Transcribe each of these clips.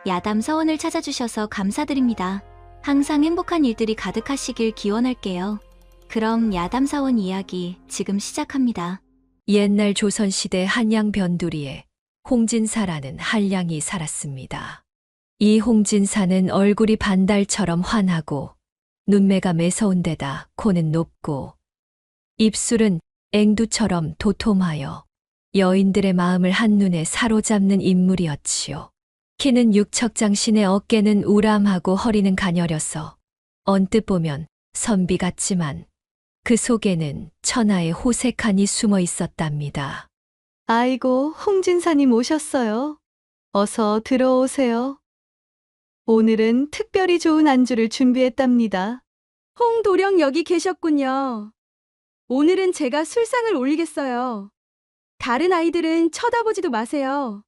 야담 서원을 찾아주셔서 감사드립니다. 항상 행복한 일들이 가득하시길 기원할게요. 그럼 야담 사원 이야기 지금 시작합니다. 옛날 조선시대 한양 변두리에 홍진사라는 한량이 살았습니다. 이 홍진사는 얼굴이 반달처럼 환하고 눈매가 매서운 데다 코는 높고 입술은 앵두처럼 도톰하여 여인들의 마음을 한눈에 사로잡는 인물이었지요. 키는 육척장신의 어깨는 우람하고 허리는 가녀려서 언뜻 보면 선비 같지만 그 속에는 천하의 호색한이 숨어 있었답니다. 아이고, 홍진사님 오셨어요. 어서 들어오세요. 오늘은 특별히 좋은 안주를 준비했답니다. 홍도령 여기 계셨군요. 오늘은 제가 술상을 올리겠어요. 다른 아이들은 쳐다보지도 마세요.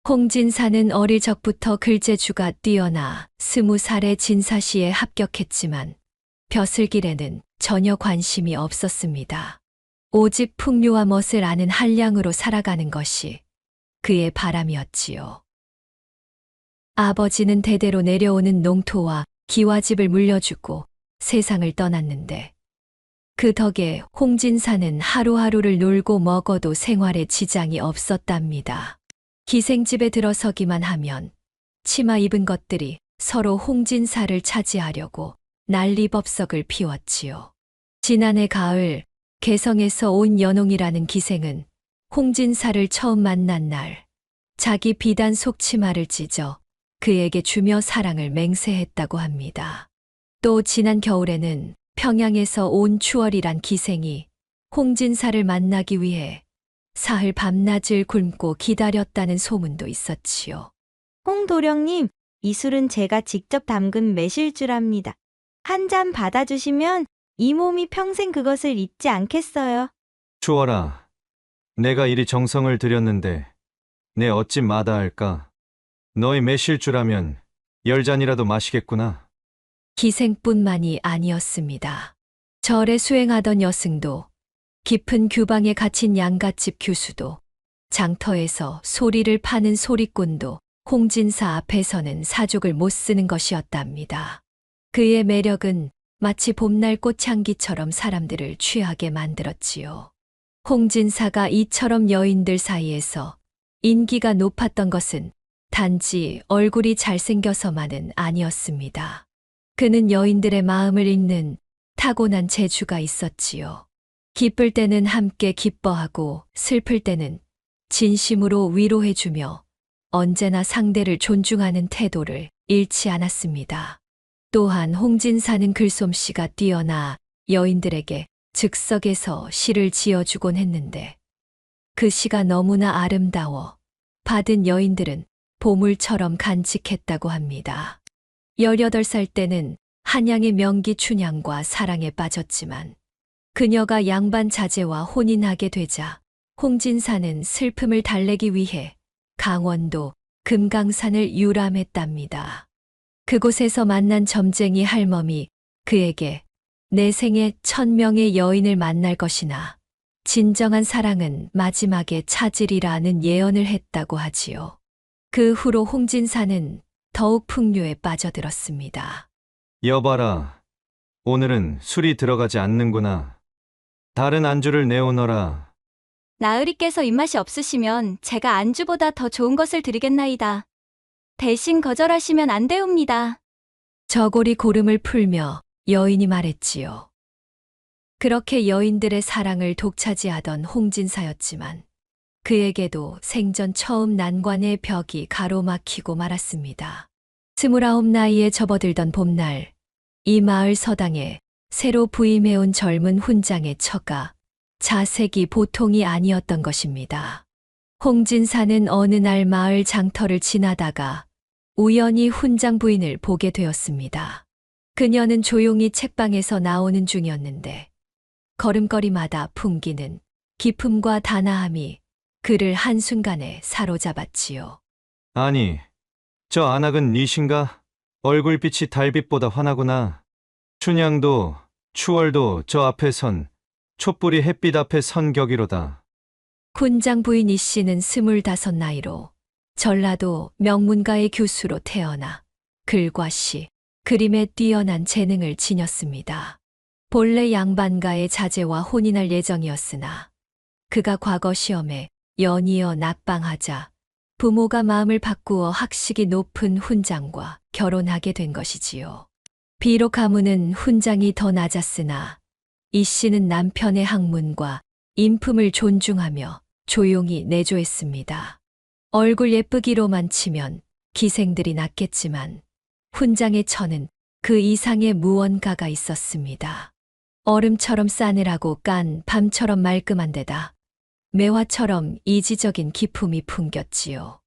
홍진사는 어릴 적부터 글재주가 뛰어나 20살에 진사시에 합격했지만 벼슬길에는 전혀 관심이 없었습니다. 오직 풍류와 멋을 아는 한량으로 살아가는 것이 그의 바람이었지요. 아버지는 대대로 내려오는 농토와 기와집을 물려주고 세상을 떠났는데 그 덕에 홍진사는 하루하루를 놀고 먹어도 생활에 지장이 없었답니다. 기생집에 들어서기만 하면 치마 입은 것들이 서로 홍진사를 차지하려고 난리법석을 피웠지요. 지난해 가을 개성에서 온 연홍이라는 기생은 홍진사를 처음 만난 날 자기 비단 속치마를 찢어 그에게 주며 사랑을 맹세했다고 합니다. 또 지난 겨울에는 평양에서 온 추월이란 기생이 홍진사를 만나기 위해 사흘 밤낮을 굶고 기다렸다는 소문도 있었지요. 홍도령님, 이 술은 제가 직접 담근 매실주랍니다. 한 잔 받아주시면 이 몸이 평생 그것을 잊지 않겠어요. 추월아, 내가 이리 정성을 들였는데 내 어찌 마다할까? 너의 매실주라면 10잔이라도 마시겠구나. 기생뿐만이 아니었습니다. 절에 수행하던 여승도, 깊은 규방에 갇힌 양갓집 교수도, 장터에서 소리를 파는 소리꾼도 홍진사 앞에서는 사족을 못 쓰는 것이었답니다. 그의 매력은 마치 봄날 꽃향기처럼 사람들을 취하게 만들었지요. 홍진사가 이처럼 여인들 사이에서 인기가 높았던 것은 단지 얼굴이 잘생겨서만은 아니었습니다. 그는 여인들의 마음을 읽는 타고난 재주가 있었지요. 기쁠 때는 함께 기뻐하고 슬플 때는 진심으로 위로해주며 언제나 상대를 존중하는 태도를 잃지 않았습니다. 또한 홍진사는 글솜씨가 뛰어나 여인들에게 즉석에서 시를 지어주곤 했는데 그 시가 너무나 아름다워 받은 여인들은 보물처럼 간직했다고 합니다. 18살 때는 한양의 명기 춘향과 사랑에 빠졌지만 그녀가 양반 자제와 혼인하게 되자 홍진사는 슬픔을 달래기 위해 강원도 금강산을 유람했답니다. 그곳에서 만난 점쟁이 할멈이 그에게 내 생에 1000명의 여인을 만날 것이나 진정한 사랑은 마지막에 찾으리라는 예언을 했다고 하지요. 그 후로 홍진사는 더욱 풍류에 빠져들었습니다. 여봐라, 오늘은 술이 들어가지 않는구나. 다른 안주를 내오너라. 나으리께서 입맛이 없으시면 제가 안주보다 더 좋은 것을 드리겠나이다. 대신 거절하시면 안 되옵니다. 저고리 고름을 풀며 여인이 말했지요. 그렇게 여인들의 사랑을 독차지하던 홍진사였지만 그에게도 생전 처음 난관의 벽이 가로막히고 말았습니다. 29 나이에 접어들던 봄날, 이 마을 서당에 새로 부임해온 젊은 훈장의 처가 자색이 보통이 아니었던 것입니다. 홍진사는 어느 날 마을 장터를 지나다가 우연히 훈장 부인을 보게 되었습니다. 그녀는 조용히 책방에서 나오는 중이었는데 걸음걸이마다 풍기는 기품과 단아함이 그를 한순간에 사로잡았지요. 아니, 저 안악은 니신가? 얼굴빛이 달빛보다 환하구나. 춘향도 추월도 저 앞에 선 촛불이 햇빛 앞에 선 격이로다. 훈장 부인 이 씨는 25 나이로 전라도 명문가의 교수로 태어나 글과 시, 그림에 뛰어난 재능을 지녔습니다. 본래 양반가의 자제와 혼인할 예정이었으나 그가 과거 시험에 연이어 낙방하자 부모가 마음을 바꾸어 학식이 높은 훈장과 결혼하게 된 것이지요. 비록 가문은 훈장이 더 낮았으나 이 씨는 남편의 학문과 인품을 존중하며 조용히 내조했습니다. 얼굴 예쁘기로만 치면 기생들이 낫겠지만 훈장의 처는 그 이상의 무언가가 있었습니다. 얼음처럼 싸늘하고 깐 밤처럼 말끔한 데다 매화처럼 이지적인 기품이 풍겼지요.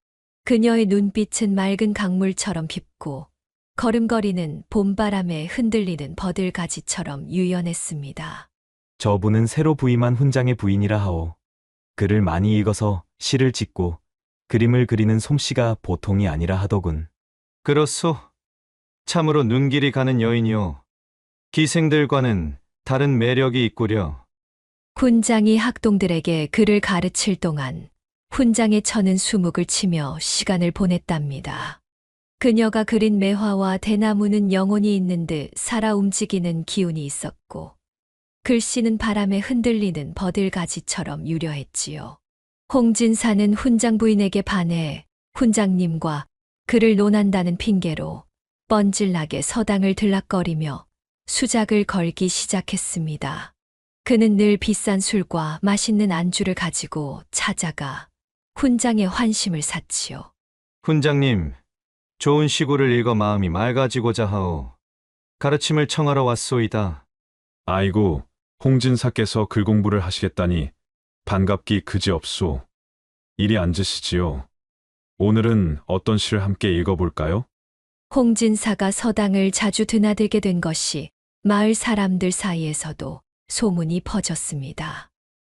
그녀의 눈빛은 맑은 강물처럼 깊고 걸음걸이는 봄바람에 흔들리는 버들가지처럼 유연했습니다. 저분은 새로 부임한 훈장의 부인이라 하오. 글을 많이 읽어서 시를 짓고 그림을 그리는 솜씨가 보통이 아니라 하더군. 그렇소. 참으로 눈길이 가는 여인이요. 기생들과는 다른 매력이 있구려. 훈장이 학동들에게 글을 가르칠 동안 훈장의 처는 수묵을 치며 시간을 보냈답니다. 그녀가 그린 매화와 대나무는 영혼이 있는 듯 살아 움직이는 기운이 있었고 글씨는 바람에 흔들리는 버들가지처럼 유려했지요. 홍진사는 훈장 부인에게 반해 훈장님과 글을 논한다는 핑계로 뻔질나게 서당을 들락거리며 수작을 걸기 시작했습니다. 그는 늘 비싼 술과 맛있는 안주를 가지고 찾아가 훈장의 환심을 샀지요. 훈장님, 좋은 시구를 읽어 마음이 맑아지고자 하오. 가르침을 청하러 왔소이다. 아이고, 홍진사께서 글 공부를 하시겠다니 반갑기 그지없소. 이리 앉으시지요. 오늘은 어떤 시를 함께 읽어볼까요? 홍진사가 서당을 자주 드나들게 된 것이 마을 사람들 사이에서도 소문이 퍼졌습니다.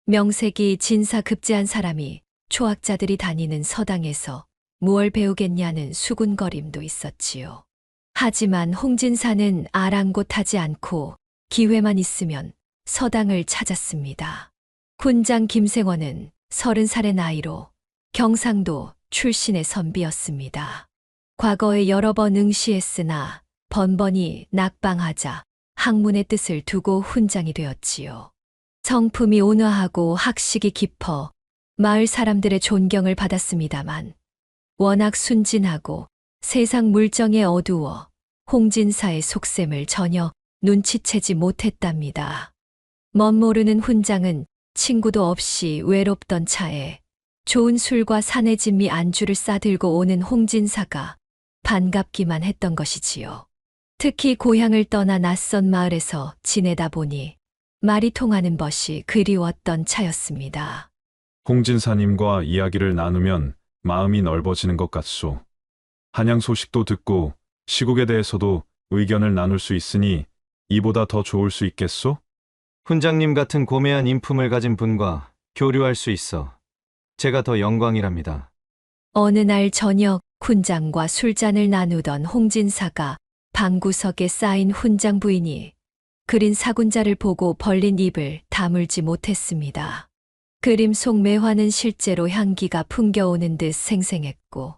명색이 진사급제한 사람이 초학자들이 다니는 서당에서 무얼 배우겠냐는 수군거림도 있었지요. 하지만 홍진사는 아랑곳하지 않고 기회만 있으면 서당을 찾았습니다. 훈장 김생원은 30살의 나이로 경상도 출신의 선비였습니다. 과거에 여러 번 응시했으나 번번이 낙방하자 학문의 뜻을 두고 훈장이 되었지요. 성품이 온화하고 학식이 깊어 마을 사람들의 존경을 받았습니다만 워낙 순진하고 세상 물정에 어두워 홍진사의 속셈을 전혀 눈치채지 못했답니다. 멋모르는 훈장은 친구도 없이 외롭던 차에 좋은 술과 산의 진미 안주를 싸들고 오는 홍진사가 반갑기만 했던 것이지요. 특히 고향을 떠나 낯선 마을에서 지내다 보니 말이 통하는 것이 그리웠던 차였습니다. 홍진사님과 이야기를 나누면 마음이 넓어지는 것 같소. 한양 소식도 듣고 시국에 대해서도 의견을 나눌 수 있으니 이보다 더 좋을 수 있겠소? 훈장님 같은 고매한 인품을 가진 분과 교류할 수 있어 제가 더 영광이랍니다. 어느 날 저녁 훈장과 술잔을 나누던 홍진사가 방구석에 쌓인 훈장 부인이 그린 사군자를 보고 벌린 입을 다물지 못했습니다. 그림 속 매화는 실제로 향기가 풍겨오는 듯 생생했고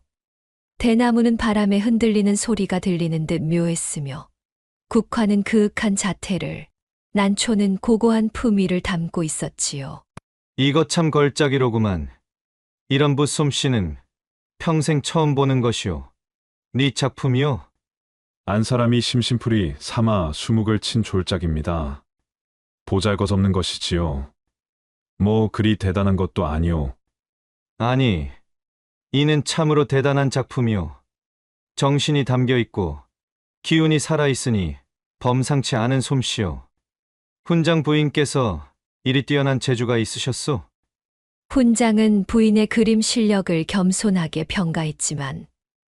대나무는 바람에 흔들리는 소리가 들리는 듯 묘했으며 국화는 그윽한 자태를 난초는 고고한 품위를 담고 있었지요. 이것 참 걸작이로구만. 이런 붓솜씨는 평생 처음 보는 것이오. 네 작품이요? 안 사람이 심심풀이 삼아 수묵을 친 졸작입니다. 보잘것없는 것이지요. 뭐 그리 대단한 것도 아니오. 아니, 이는 참으로 대단한 작품이오. 정신이 담겨 있고 기운이 살아있으니 범상치 않은 솜씨오. 훈장 부인께서 이리 뛰어난 재주가 있으셨소? 훈장은 부인의 그림 실력을 겸손하게 평가했지만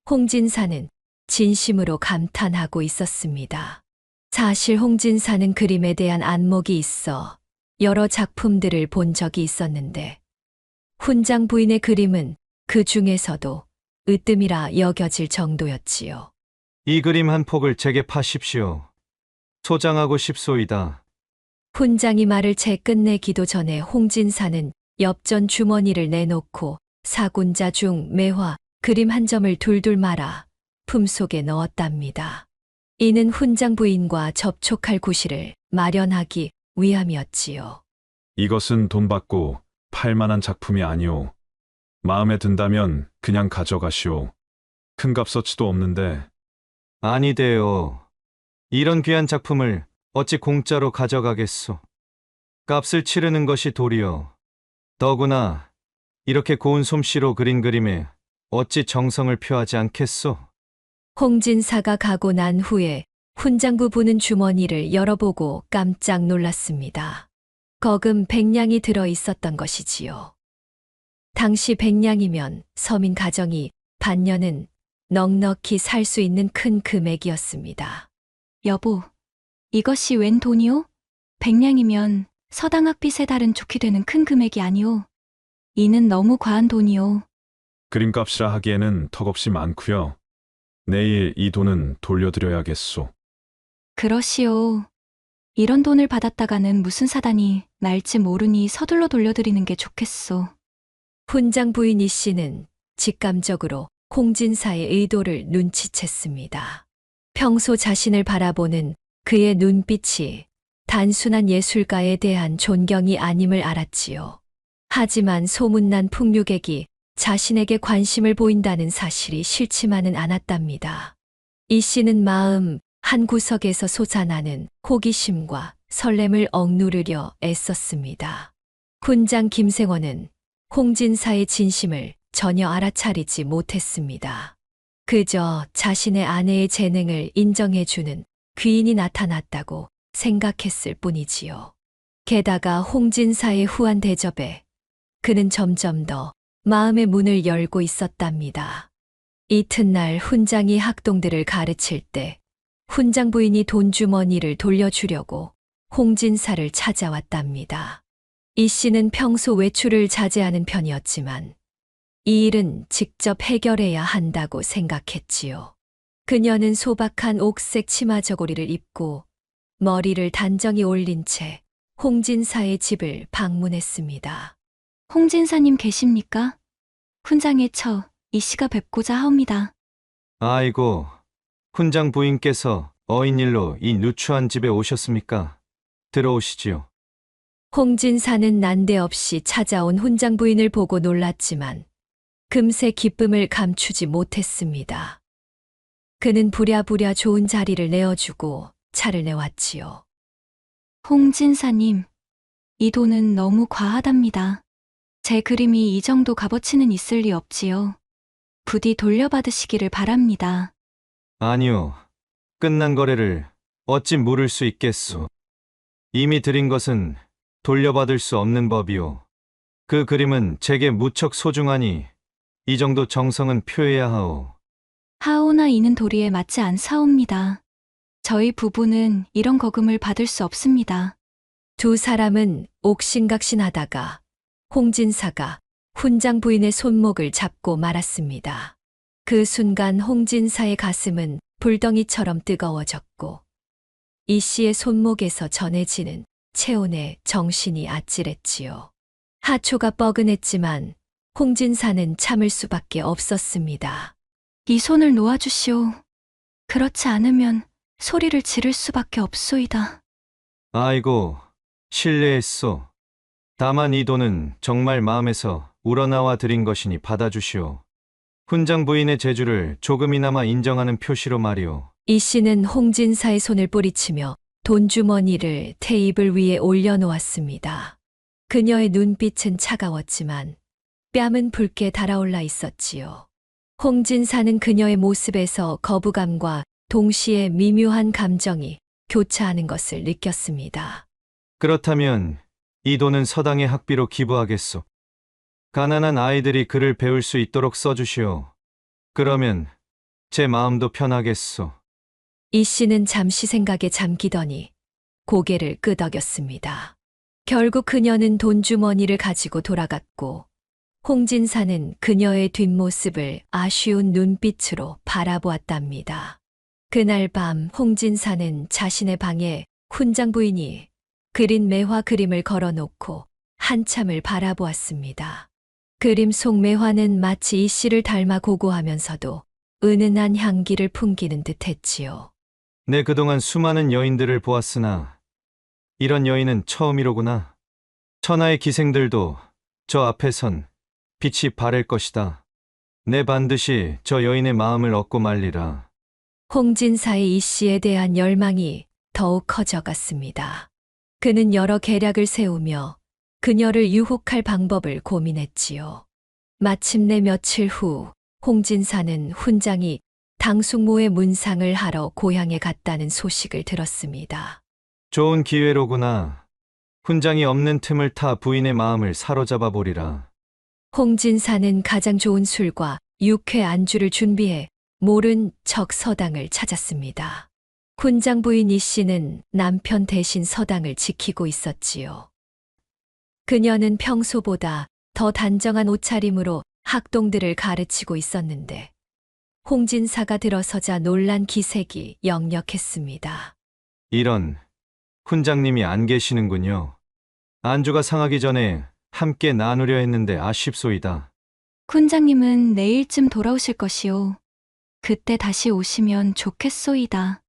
홍진사는 진심으로 감탄하고 있었습니다. 사실 홍진사는 그림에 대한 안목이 있어 여러 작품들을 본 적이 있었는데 훈장 부인의 그림은 그 중에서도 으뜸이라 여겨질 정도였지요. 이 그림 한 폭을 제게 파십시오. 소장하고 싶소이다. 훈장이 말을 채 끝내기도 전에 홍진사는 엽전 주머니를 내놓고 사군자 중 매화 그림 한 점을 둘둘 말아 품속에 넣었답니다. 이는 훈장 부인과 접촉할 구실을 마련하기 위함이었지요. 이것은 돈 받고 팔 만한 작품이 아니오. 마음에 든다면 그냥 가져가시오. 큰 값어치도 없는데. 아니대요. 이런 귀한 작품을 어찌 공짜로 가져가겠소. 값을 치르는 것이 도리요. 더구나 이렇게 고운 솜씨로 그린 그림에 어찌 정성을 표하지 않겠소. 홍진사가 가고 난 후에 훈장부 부는 주머니를 열어보고 깜짝 놀랐습니다. 거금 100냥이 들어 있었던 것이지요. 당시 100냥이면 서민 가정이 반년은 넉넉히 살 수 있는 큰 금액이었습니다. 여보, 이것이 웬 돈이오? 100냥이면 서당 학비 3달은 좋게 되는 큰 금액이 아니오. 이는 너무 과한 돈이오. 그림값이라 하기에는 턱없이 많고요. 내일 이 돈은 돌려드려야겠소. 그러시오. 이런 돈을 받았다가는 무슨 사단이 날지 모르니 서둘러 돌려드리는 게 좋겠소. 훈장 부인 이 씨는 직감적으로 홍진사의 의도를 눈치챘습니다. 평소 자신을 바라보는 그의 눈빛이 단순한 예술가에 대한 존경이 아님을 알았지요. 하지만 소문난 풍류객이 자신에게 관심을 보인다는 사실이 싫지만은 않았답니다. 이 씨는 마음 한 구석에서 솟아나는 호기심과 설렘을 억누르려 애썼습니다. 훈장 김생원은 홍진사의 진심을 전혀 알아차리지 못했습니다. 그저 자신의 아내의 재능을 인정해주는 귀인이 나타났다고 생각했을 뿐이지요. 게다가 홍진사의 후한 대접에 그는 점점 더 마음의 문을 열고 있었답니다. 이튿날 훈장이 학동들을 가르칠 때 훈장 부인이 돈 주머니를 돌려주려고 홍진사를 찾아왔답니다. 이 씨는 평소 외출을 자제하는 편이었지만 이 일은 직접 해결해야 한다고 생각했지요. 그녀는 소박한 옥색 치마 저고리를 입고 머리를 단정히 올린 채 홍진사의 집을 방문했습니다. 홍진사님 계십니까? 훈장의 처, 이 씨가 뵙고자 하옵니다. 아이고, 훈장 부인께서 어인일로 이 누추한 집에 오셨습니까? 들어오시지요. 홍진사는 난데없이 찾아온 훈장 부인을 보고 놀랐지만 금세 기쁨을 감추지 못했습니다. 그는 부랴부랴 좋은 자리를 내어주고 차를 내왔지요. 홍진사님, 이 돈은 너무 과하답니다. 제 그림이 이 정도 값어치는 있을 리 없지요. 부디 돌려받으시기를 바랍니다. 아니요. 끝난 거래를 어찌 물을 수 있겠소. 이미 드린 것은 돌려받을 수 없는 법이오. 그 그림은 제게 무척 소중하니 이 정도 정성은 표해야 하오. 하오나 이는 도리에 맞지 않사옵니다. 저희 부부는 이런 거금을 받을 수 없습니다. 두 사람은 옥신각신하다가 홍진사가 훈장 부인의 손목을 잡고 말았습니다. 그 순간 홍진사의 가슴은 불덩이처럼 뜨거워졌고 이 씨의 손목에서 전해지는 체온에 정신이 아찔했지요. 하초가 뻐근했지만 홍진사는 참을 수밖에 없었습니다. 이 손을 놓아주시오. 그렇지 않으면 소리를 지를 수밖에 없소이다. 아이고, 실례했소. 다만 이 돈은 정말 마음에서 우러나와 드린 것이니 받아주시오. 훈장 부인의 재주를 조금이나마 인정하는 표시로 말이오. 이 씨는 홍진사의 손을 뿌리치며 돈주머니를 테이블 위에 올려놓았습니다. 그녀의 눈빛은 차가웠지만 뺨은 붉게 달아올라 있었지요. 홍진사는 그녀의 모습에서 거부감과 동시에 미묘한 감정이 교차하는 것을 느꼈습니다. 그렇다면 이 돈은 서당의 학비로 기부하겠소. 가난한 아이들이 글을 배울 수 있도록 써주시오. 그러면 제 마음도 편하겠소. 이 씨는 잠시 생각에 잠기더니 고개를 끄덕였습니다. 결국 그녀는 돈주머니를 가지고 돌아갔고 홍진사는 그녀의 뒷모습을 아쉬운 눈빛으로 바라보았답니다. 그날 밤 홍진사는 자신의 방에 훈장 부인이 그린 매화 그림을 걸어놓고 한참을 바라보았습니다. 그림 속 매화는 마치 이 씨를 닮아 고고하면서도 은은한 향기를 풍기는 듯했지요. 내 그동안 수많은 여인들을 보았으나 이런 여인은 처음이로구나. 천하의 기생들도 저 앞에선 빛이 바랄 것이다. 내 반드시 저 여인의 마음을 얻고 말리라. 홍진사의 이 씨에 대한 열망이 더욱 커져갔습니다. 그는 여러 계략을 세우며 그녀를 유혹할 방법을 고민했지요. 마침내 며칠 후 홍진사는 훈장이 당숙모의 문상을 하러 고향에 갔다는 소식을 들었습니다. 좋은 기회로구나. 훈장이 없는 틈을 타 부인의 마음을 사로잡아 보리라. 홍진사는 가장 좋은 술과 육회 안주를 준비해 모른 척 서당을 찾았습니다. 훈장 부인 이 씨는 남편 대신 서당을 지키고 있었지요. 그녀는 평소보다 더 단정한 옷차림으로 학동들을 가르치고 있었는데 홍진사가 들어서자 놀란 기색이 역력했습니다. 이런, 훈장님이 안 계시는군요. 안주가 상하기 전에 함께 나누려 했는데 아쉽소이다. 훈장님은 내일쯤 돌아오실 것이오. 그때 다시 오시면 좋겠소이다.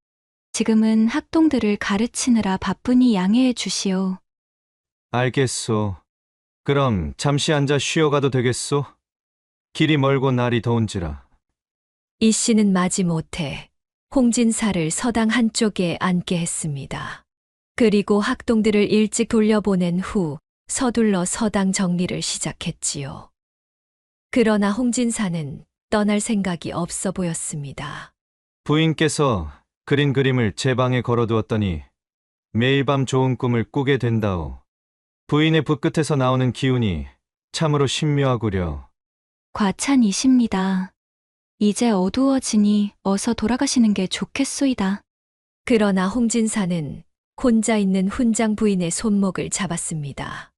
지금은 학동들을 가르치느라 바쁘니 양해해 주시오. 알겠소. 그럼 잠시 앉아 쉬어가도 되겠소? 길이 멀고 날이 더운지라. 이 씨는 마지못해 홍진사를 서당 한쪽에 앉게 했습니다. 그리고 학동들을 일찍 돌려보낸 후 서둘러 서당 정리를 시작했지요. 그러나 홍진사는 떠날 생각이 없어 보였습니다. 부인께서 그린 그림을 제 방에 걸어두었더니 매일 밤 좋은 꿈을 꾸게 된다오. 부인의 붓끝에서 나오는 기운이 참으로 신묘하구려. 과찬이십니다. 이제 어두워지니 어서 돌아가시는 게 좋겠소이다. 그러나 홍진사는 혼자 있는 훈장 부인의 손목을 잡았습니다.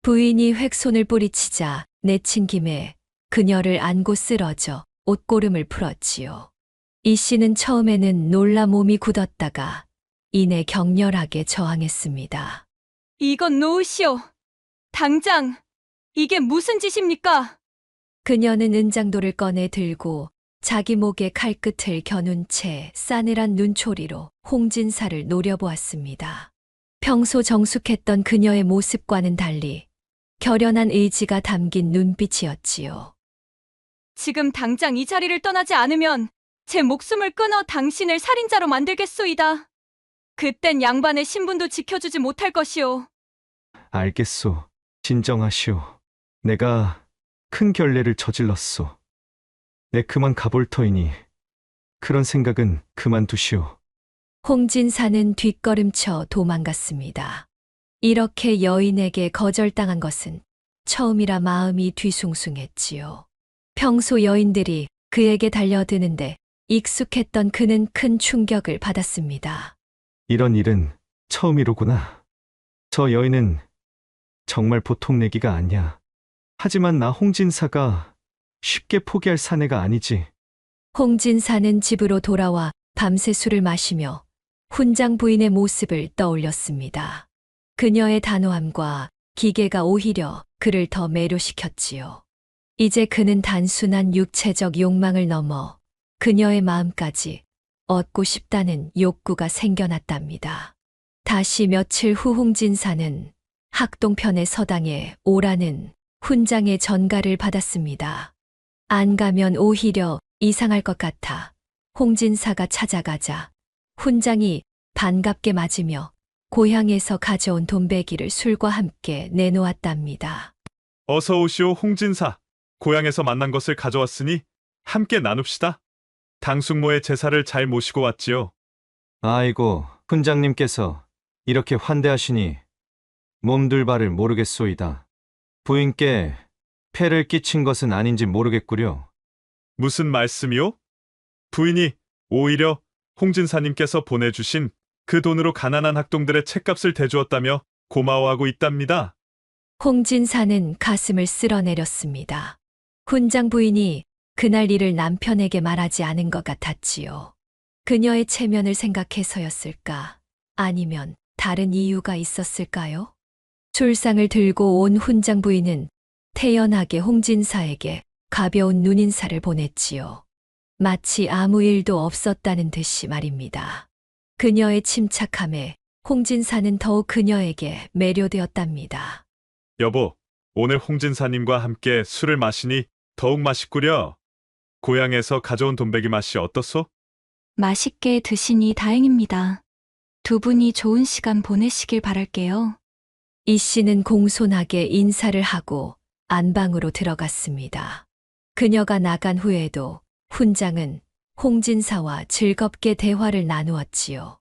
부인이 획손을 뿌리치자 내친 김에 그녀를 안고 쓰러져 옷고름을 풀었지요. 이 씨는 처음에는 놀라 몸이 굳었다가 이내 격렬하게 저항했습니다. 이건 놓으시오. 당장! 이게 무슨 짓입니까? 그녀는 은장도를 꺼내 들고 자기 목에 칼끝을 겨눈 채 싸늘한 눈초리로 홍진사를 노려보았습니다. 평소 정숙했던 그녀의 모습과는 달리 결연한 의지가 담긴 눈빛이었지요. 지금 당장 이 자리를 떠나지 않으면 제 목숨을 끊어 당신을 살인자로 만들겠소이다. 그땐 양반의 신분도 지켜주지 못할 것이오. 알겠소. 진정하시오. 내가 큰 결례를 저질렀소. 내 그만 가볼 터이니 그런 생각은 그만두시오. 홍진사는 뒷걸음쳐 도망갔습니다. 이렇게 여인에게 거절당한 것은 처음이라 마음이 뒤숭숭했지요. 평소 여인들이 그에게 달려드는데 익숙했던 그는 큰 충격을 받았습니다. 이런 일은 처음이로구나. 저 여인은 정말 보통 내기가 아니야. 하지만 나 홍진사가 쉽게 포기할 사내가 아니지. 홍진사는 집으로 돌아와 밤새 술을 마시며 훈장 부인의 모습을 떠올렸습니다. 그녀의 단호함과 기계가 오히려 그를 더 매료시켰지요. 이제 그는 단순한 육체적 욕망을 넘어 그녀의 마음까지 얻고 싶다는 욕구가 생겨났답니다. 다시 며칠 후 홍진사는 학동편의 서당에 오라는 훈장의 전가를 받았습니다. 안 가면 오히려 이상할 것 같아 홍진사가 찾아가자 훈장이 반갑게 맞으며 고향에서 가져온 돈베기를 술과 함께 내놓았답니다. 어서 오시오, 홍진사. 고향에서 만난 것을 가져왔으니 함께 나눕시다. 당숙모의 제사를 잘 모시고 왔지요. 아이고, 훈장님께서 이렇게 환대하시니 몸둘 바를 모르겠소이다. 부인께 폐를 끼친 것은 아닌지 모르겠구려. 무슨 말씀이요? 부인이 오히려 홍진사님께서 보내주신 그 돈으로 가난한 학동들의 책값을 대주었다며 고마워하고 있답니다. 홍진사는 가슴을 쓸어내렸습니다. 훈장 부인이 그날 일을 남편에게 말하지 않은 것 같았지요. 그녀의 체면을 생각해서였을까? 아니면 다른 이유가 있었을까요? 술상을 들고 온 훈장 부인은 태연하게 홍진사에게 가벼운 눈인사를 보냈지요. 마치 아무 일도 없었다는 듯이 말입니다. 그녀의 침착함에 홍진사는 더욱 그녀에게 매료되었답니다. 여보, 오늘 홍진사님과 함께 술을 마시니 더욱 맛있구려. 고향에서 가져온 돈베기 맛이 어떻소? 맛있게 드시니 다행입니다. 두 분이 좋은 시간 보내시길 바랄게요. 이 씨는 공손하게 인사를 하고 안방으로 들어갔습니다. 그녀가 나간 후에도 훈장은 홍진사와 즐겁게 대화를 나누었지요.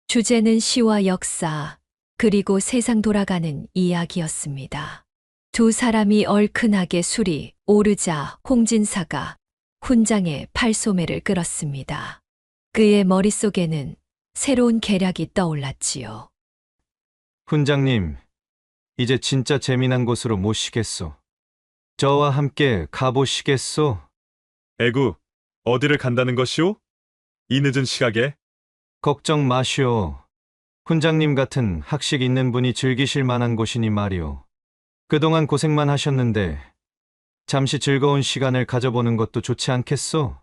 주제는 시와 역사, 그리고 세상 돌아가는 이야기였습니다. 두 사람이 얼큰하게 술이 오르자 홍진사가 훈장의 팔소매를 끌었습니다. 그의 머릿속에는 새로운 계략이 떠올랐지요. 훈장님, 이제 진짜 재미난 곳으로 모시겠소. 저와 함께 가보시겠소? 에구, 어디를 간다는 것이오? 이 늦은 시각에? 걱정 마시오. 훈장님 같은 학식 있는 분이 즐기실 만한 곳이니 말이오. 그동안 고생만 하셨는데 잠시 즐거운 시간을 가져보는 것도 좋지 않겠소?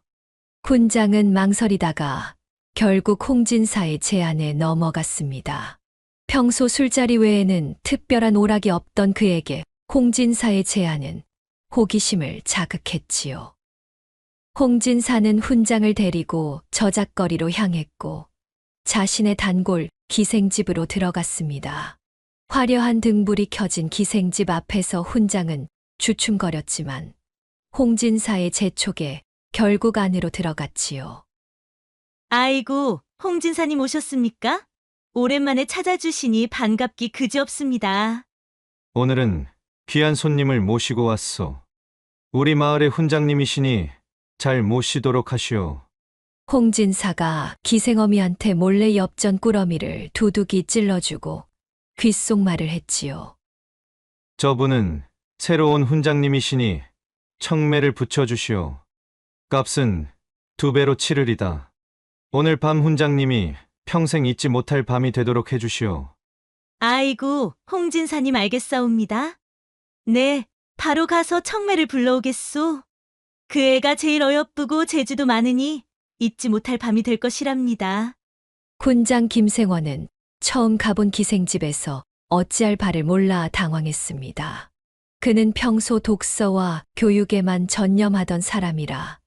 훈장은 망설이다가 결국 홍진사의 제안에 넘어갔습니다. 평소 술자리 외에는 특별한 오락이 없던 그에게 홍진사의 제안은 호기심을 자극했지요. 홍진사는 훈장을 데리고 저작거리로 향했고 자신의 단골 기생집으로 들어갔습니다. 화려한 등불이 켜진 기생집 앞에서 훈장은 주춤거렸지만 홍진사의 재촉에 결국 안으로 들어갔지요. 아이고, 홍진사님 오셨습니까? 오랜만에 찾아주시니 반갑기 그지없습니다. 오늘은 귀한 손님을 모시고 왔소. 우리 마을의 훈장님이시니 잘 모시도록 하시오. 홍진사가 기생어미한테 몰래 엽전 꾸러미를 두둑이 찔러주고 귓속말을 했지요. 저분은 새로운 훈장님이시니 청매를 붙여주시오. 값은 2배로 치르리다. 오늘 밤 훈장님이 평생 잊지 못할 밤이 되도록 해주시오. 아이고, 홍진사님 알겠사옵니다. 네, 바로 가서 청매를 불러오겠소. 그 애가 제일 어여쁘고 재주도 많으니 잊지 못할 밤이 될 것이랍니다. 군장 김생원은 처음 가본 기생집에서 어찌할 바를 몰라 당황했습니다. 그는 평소 독서와 교육에만 전념하던 사람이라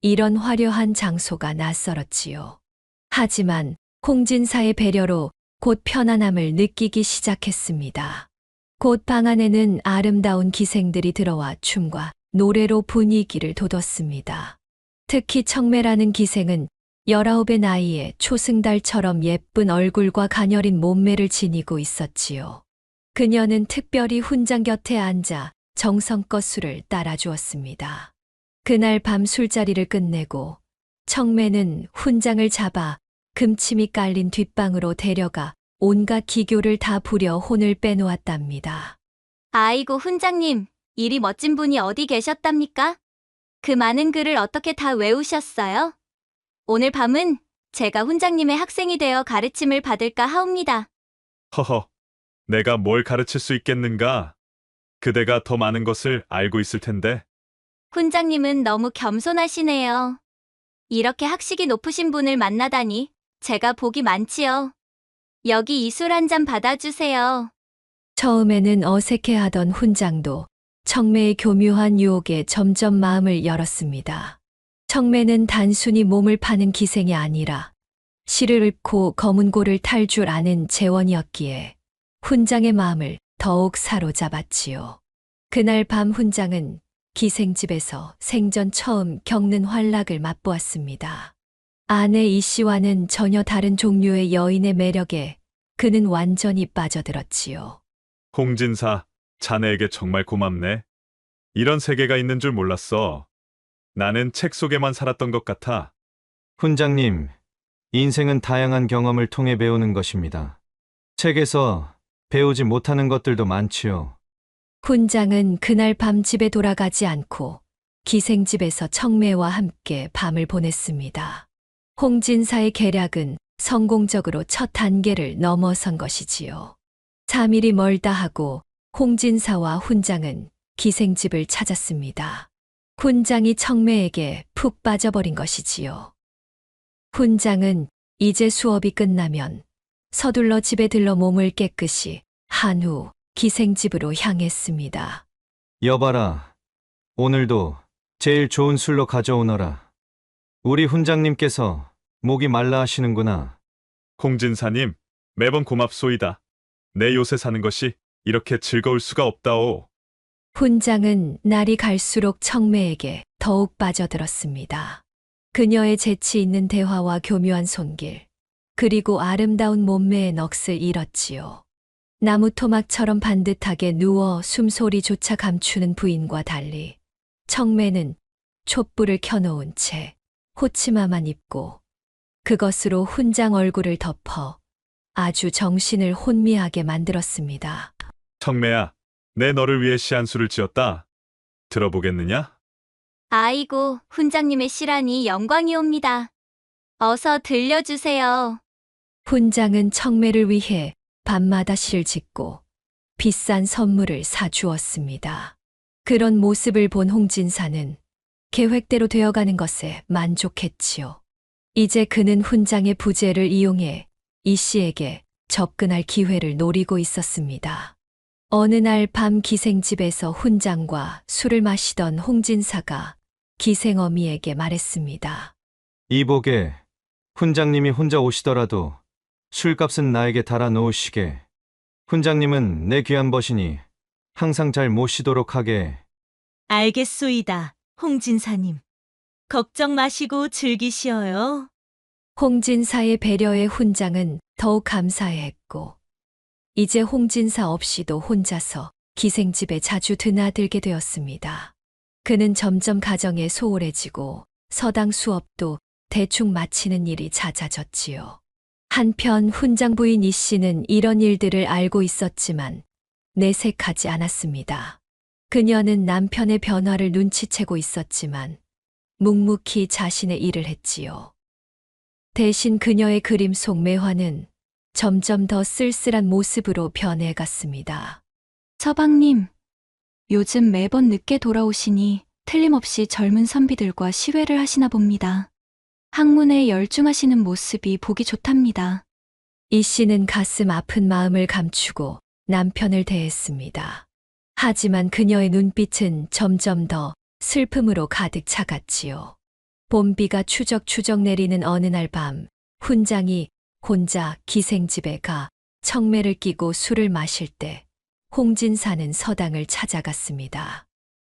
이런 화려한 장소가 낯설었지요. 하지만 홍진사의 배려로 곧 편안함을 느끼기 시작했습니다. 곧 방 안에는 아름다운 기생들이 들어와 춤과 노래로 분위기를 돋웠습니다. 특히 청매라는 기생은 19의 나이에 초승달처럼 예쁜 얼굴과 가녀린 몸매를 지니고 있었지요. 그녀는 특별히 훈장 곁에 앉아 정성껏 술을 따라주었습니다. 그날 밤 술자리를 끝내고 청매는 훈장을 잡아 금침이 깔린 뒷방으로 데려가 온갖 기교를 다 부려 혼을 빼놓았답니다. 아이고, 훈장님, 이리 멋진 분이 어디 계셨답니까? 그 많은 글을 어떻게 다 외우셨어요? 오늘 밤은 제가 훈장님의 학생이 되어 가르침을 받을까 하옵니다. 허허, 내가 뭘 가르칠 수 있겠는가? 그대가 더 많은 것을 알고 있을 텐데. 훈장님은 너무 겸손하시네요. 이렇게 학식이 높으신 분을 만나다니 제가 복이 많지요. 여기 이 술 한 잔 받아주세요. 처음에는 어색해하던 훈장도 청매의 교묘한 유혹에 점점 마음을 열었습니다. 청매는 단순히 몸을 파는 기생이 아니라 시를 읊고 검은고를 탈 줄 아는 재원이었기에 훈장의 마음을 더욱 사로잡았지요. 그날 밤 훈장은 기생집에서 생전 처음 겪는 환락을 맛보았습니다. 아내 이 씨와는 전혀 다른 종류의 여인의 매력에 그는 완전히 빠져들었지요. 홍진사, 자네에게 정말 고맙네. 이런 세계가 있는 줄 몰랐어. 나는 책 속에만 살았던 것 같아. 훈장님, 인생은 다양한 경험을 통해 배우는 것입니다. 책에서 배우지 못하는 것들도 많지요. 훈장은 그날 밤 집에 돌아가지 않고 기생집에서 청매와 함께 밤을 보냈습니다. 홍진사의 계략은 성공적으로 첫 단계를 넘어선 것이지요. 3일이 멀다 하고 홍진사와 훈장은 기생집을 찾았습니다. 훈장이 청매에게 푹 빠져버린 것이지요. 훈장은 이제 수업이 끝나면 서둘러 집에 들러 몸을 깨끗이 한 후 기생집으로 향했습니다. 여봐라. 오늘도 제일 좋은 술로 가져오너라. 우리 훈장님께서 목이 말라 하시는구나. 홍진사님, 매번 고맙소이다. 내 요새 사는 것이 이렇게 즐거울 수가 없다오. 훈장은 날이 갈수록 청매에게 더욱 빠져들었습니다. 그녀의 재치 있는 대화와 교묘한 손길, 그리고 아름다운 몸매의 넋을 잃었지요. 나무 토막처럼 반듯하게 누워 숨소리조차 감추는 부인과 달리 청매는 촛불을 켜놓은 채 호치마만 입고 그것으로 훈장 얼굴을 덮어 아주 정신을 혼미하게 만들었습니다. 청매야, 내 너를 위해 시한수를 지었다. 들어보겠느냐? 아이고, 훈장님의 시라니 영광이옵니다. 어서 들려주세요. 훈장은 청매를 위해 밤마다 시를 짓고 비싼 선물을 사주었습니다. 그런 모습을 본 홍진사는 계획대로 되어가는 것에 만족했지요. 이제 그는 훈장의 부재를 이용해 이 씨에게 접근할 기회를 노리고 있었습니다. 어느 날 밤 기생집에서 훈장과 술을 마시던 홍진사가 기생어미에게 말했습니다. 이복에 훈장님이 혼자 오시더라도 술값은 나에게 달아 놓으시게. 훈장님은 내 귀한 벗이니 항상 잘 모시도록 하게. 알겠소이다, 홍진사님. 걱정 마시고 즐기시어요. 홍진사의 배려에 훈장은 더욱 감사해했고 이제 홍진사 없이도 혼자서 기생집에 자주 드나들게 되었습니다. 그는 점점 가정에 소홀해지고 서당 수업도 대충 마치는 일이 잦아졌지요. 한편 훈장 부인 이 씨는 이런 일들을 알고 있었지만 내색하지 않았습니다. 그녀는 남편의 변화를 눈치채고 있었지만 묵묵히 자신의 일을 했지요. 대신 그녀의 그림 속 매화는 점점 더 쓸쓸한 모습으로 변해갔습니다. 서방님, 요즘 매번 늦게 돌아오시니 틀림없이 젊은 선비들과 시회를 하시나 봅니다. 학문에 열중하시는 모습이 보기 좋답니다. 이 씨는 가슴 아픈 마음을 감추고 남편을 대했습니다. 하지만 그녀의 눈빛은 점점 더 슬픔으로 가득 차갔지요. 봄비가 추적추적 내리는 어느 날 밤, 훈장이 혼자 기생집에 가 청매를 끼고 술을 마실 때 홍진사는 서당을 찾아갔습니다.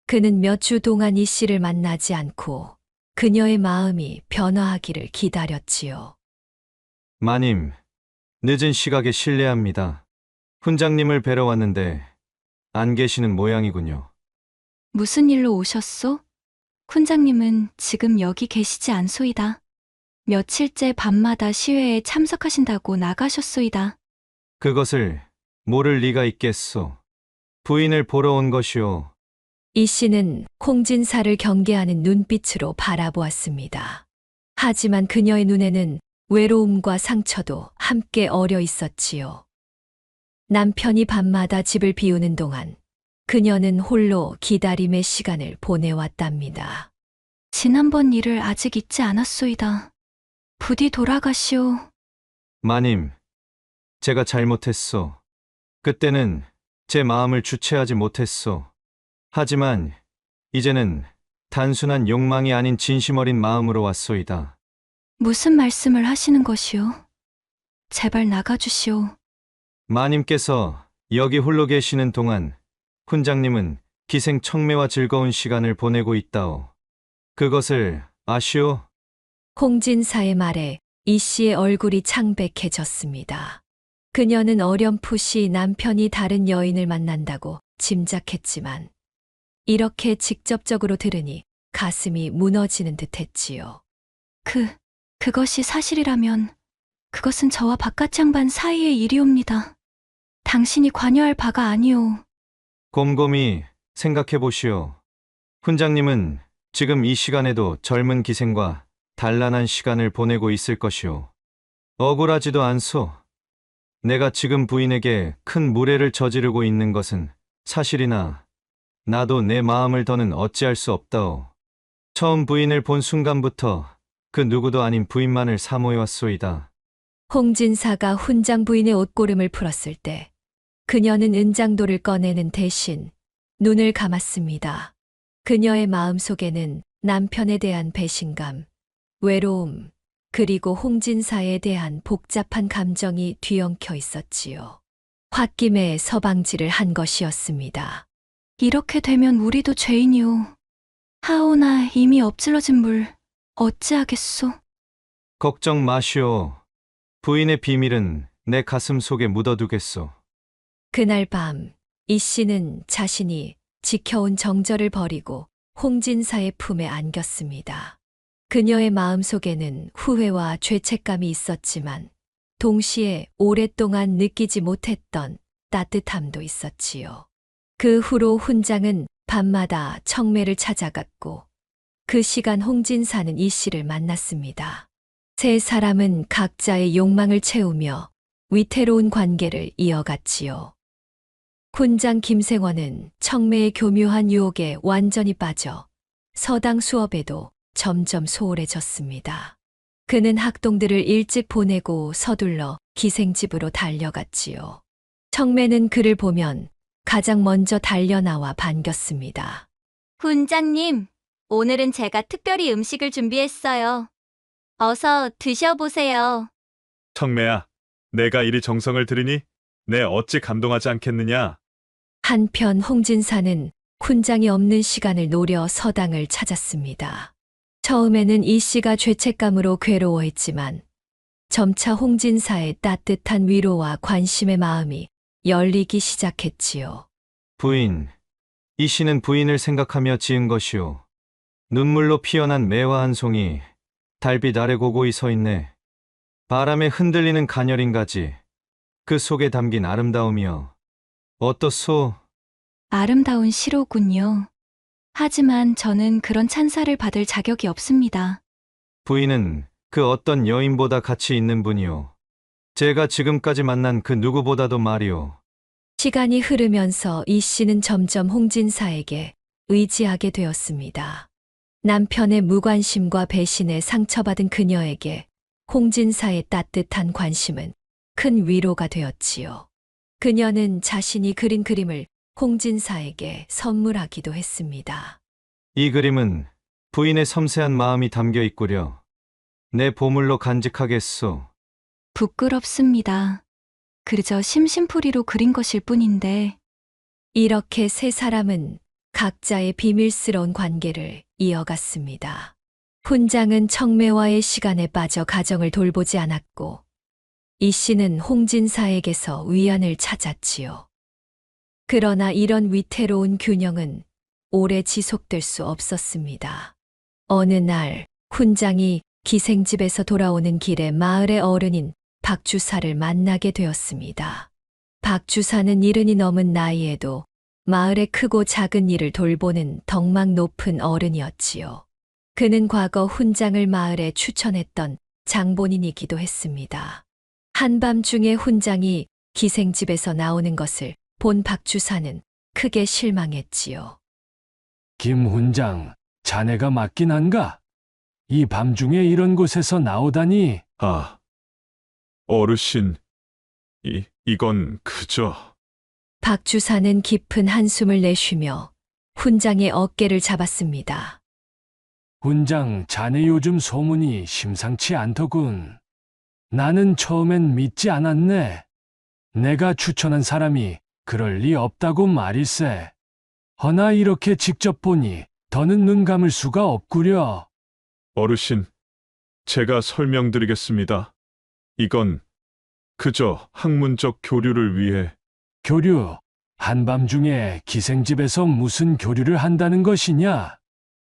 그는 몇 주 동안 이 씨를 만나지 않고 그녀의 마음이 변화하기를 기다렸지요. 마님, 늦은 시각에 실례합니다. 훈장님을 뵈러 왔는데 안 계시는 모양이군요. 무슨 일로 오셨소? 훈장님은 지금 여기 계시지 않소이다. 며칠째 밤마다 시회에 참석하신다고 나가셨소이다. 그것을 모를 리가 있겠소. 부인을 보러 온 것이오. 이 씨는 홍진사를 경계하는 눈빛으로 바라보았습니다. 하지만 그녀의 눈에는 외로움과 상처도 함께 어려 있었지요. 남편이 밤마다 집을 비우는 동안 그녀는 홀로 기다림의 시간을 보내왔답니다. 지난번 일을 아직 잊지 않았소이다. 부디 돌아가시오. 마님, 제가 잘못했소. 그때는 제 마음을 주체하지 못했소. 하지만 이제는 단순한 욕망이 아닌 진심 어린 마음으로 왔소이다. 무슨 말씀을 하시는 것이오? 제발 나가주시오. 마님께서 여기 홀로 계시는 동안 훈장님은 기생 청매와 즐거운 시간을 보내고 있다오. 그것을 아시오? 홍진사의 말에 이 씨의 얼굴이 창백해졌습니다. 그녀는 어렴풋이 남편이 다른 여인을 만난다고 짐작했지만 이렇게 직접적으로 들으니 가슴이 무너지는 듯했지요. 그것이 사실이라면 그것은 저와 바깥 양반 사이의 일이옵니다. 당신이 관여할 바가 아니오. 곰곰이 생각해 보시오. 훈장님은 지금 이 시간에도 젊은 기생과 단란한 시간을 보내고 있을 것이오. 억울하지도 않소. 내가 지금 부인에게 큰 무례를 저지르고 있는 것은 사실이나 나도 내 마음을 더는 어찌할 수 없다오. 처음 부인을 본 순간부터 그 누구도 아닌 부인만을 사모해왔소이다. 홍진사가 훈장 부인의 옷고름을 풀었을 때 그녀는 은장도를 꺼내는 대신 눈을 감았습니다. 그녀의 마음속에는 남편에 대한 배신감, 외로움, 그리고 홍진사에 대한 복잡한 감정이 뒤엉켜 있었지요. 홧김에 서방지를 한 것이었습니다. 이렇게 되면 우리도 죄인이오. 하오나 이미 엎질러진 물 어찌하겠소? 걱정 마시오. 부인의 비밀은 내 가슴 속에 묻어두겠소. 그날 밤, 이 씨는 자신이 지켜온 정절을 버리고 홍진사의 품에 안겼습니다. 그녀의 마음속에는 후회와 죄책감이 있었지만 동시에 오랫동안 느끼지 못했던 따뜻함도 있었지요. 그 후로 훈장은 밤마다 청매를 찾아갔고 그 시간 홍진사는 이 씨를 만났습니다. 세 사람은 각자의 욕망을 채우며 위태로운 관계를 이어갔지요. 훈장 김생원은 청매의 교묘한 유혹에 완전히 빠져 서당 수업에도 점점 소홀해졌습니다. 그는 학동들을 일찍 보내고 서둘러 기생집으로 달려갔지요. 청매는 그를 보면 가장 먼저 달려나와 반겼습니다. 훈장님, 오늘은 제가 특별히 음식을 준비했어요. 어서 드셔보세요. 청매야, 내가 이리 정성을 들이니 내 어찌 감동하지 않겠느냐? 한편 홍진사는 훈장이 없는 시간을 노려 서당을 찾았습니다. 처음에는 이 씨가 죄책감으로 괴로워했지만 점차 홍진사의 따뜻한 위로와 관심의 마음이 열리기 시작했지요. 부인, 이 씨는 부인을 생각하며 지은 것이오. 눈물로 피어난 매화 한 송이 달빛 아래 고고히 서 있네. 바람에 흔들리는 가녀린 가지, 그 속에 담긴 아름다움이여. 어떻소? 아름다운 시로군요. 하지만 저는 그런 찬사를 받을 자격이 없습니다. 부인은 그 어떤 여인보다 가치 있는 분이오. 제가 지금까지 만난 그 누구보다도 말이오. 시간이 흐르면서 이 씨는 점점 홍진사에게 의지하게 되었습니다. 남편의 무관심과 배신에 상처받은 그녀에게 홍진사의 따뜻한 관심은 큰 위로가 되었지요. 그녀는 자신이 그린 그림을 홍진사에게 선물하기도 했습니다. 이 그림은 부인의 섬세한 마음이 담겨 있구려. 내 보물로 간직하겠소. 부끄럽습니다. 그저 심심풀이로 그린 것일 뿐인데. 이렇게 세 사람은 각자의 비밀스러운 관계를 이어갔습니다. 훈장은 청매와의 시간에 빠져 가정을 돌보지 않았고 이 씨는 홍진사에게서 위안을 찾았지요. 그러나 이런 위태로운 균형은 오래 지속될 수 없었습니다. 어느 날 훈장이 기생집에서 돌아오는 길에 마을의 어른인 박주사를 만나게 되었습니다. 박주사는 70이 넘은 나이에도 마을의 크고 작은 일을 돌보는 덕망 높은 어른이었지요. 그는 과거 훈장을 마을에 추천했던 장본인이기도 했습니다. 한밤중에 훈장이 기생집에서 나오는 것을 본 박주사는 크게 실망했지요. 김 훈장, 자네가 맞긴 한가? 이 밤중에 이런 곳에서 나오다니. 아, 어르신, 이건 그저... 박주사는 깊은 한숨을 내쉬며 훈장의 어깨를 잡았습니다. 훈장, 자네 요즘 소문이 심상치 않더군. 나는 처음엔 믿지 않았네. 내가 추천한 사람이 그럴 리 없다고 말일세. 허나 이렇게 직접 보니 더는 눈 감을 수가 없구려. 어르신, 제가 설명드리겠습니다. 이건 그저 학문적 교류를 위해... 교류, 한밤중에 기생집에서 무슨 교류를 한다는 것이냐?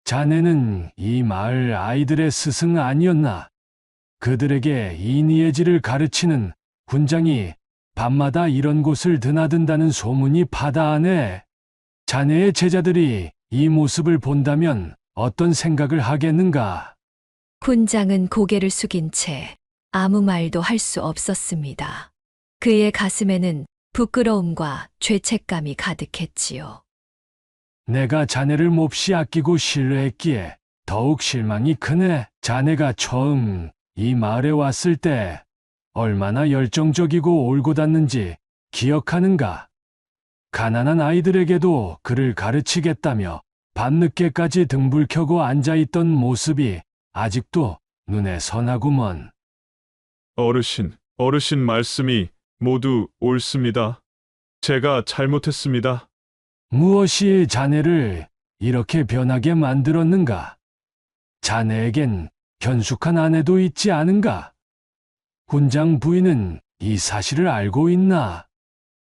자네는 이 마을 아이들의 스승 아니었나? 그들에게 인의예지를 가르치는 훈장이 밤마다 이런 곳을 드나든다는 소문이 파다하네. 자네의 제자들이 이 모습을 본다면 어떤 생각을 하겠는가? 훈장은 고개를 숙인 채 아무 말도 할 수 없었습니다. 그의 가슴에는 부끄러움과 죄책감이 가득했지요. 내가 자네를 몹시 아끼고 신뢰했기에 더욱 실망이 크네. 자네가 처음 이 마을에 왔을 때 얼마나 열정적이고 올곧았는지 기억하는가? 가난한 아이들에게도 글을 가르치겠다며 밤늦게까지 등불 켜고 앉아있던 모습이 아직도 눈에 선하구먼. 어르신 말씀이 모두 옳습니다. 제가 잘못했습니다. 무엇이 자네를 이렇게 변하게 만들었는가? 자네에겐 현숙한 아내도 있지 않은가? 훈장 부인은 이 사실을 알고 있나?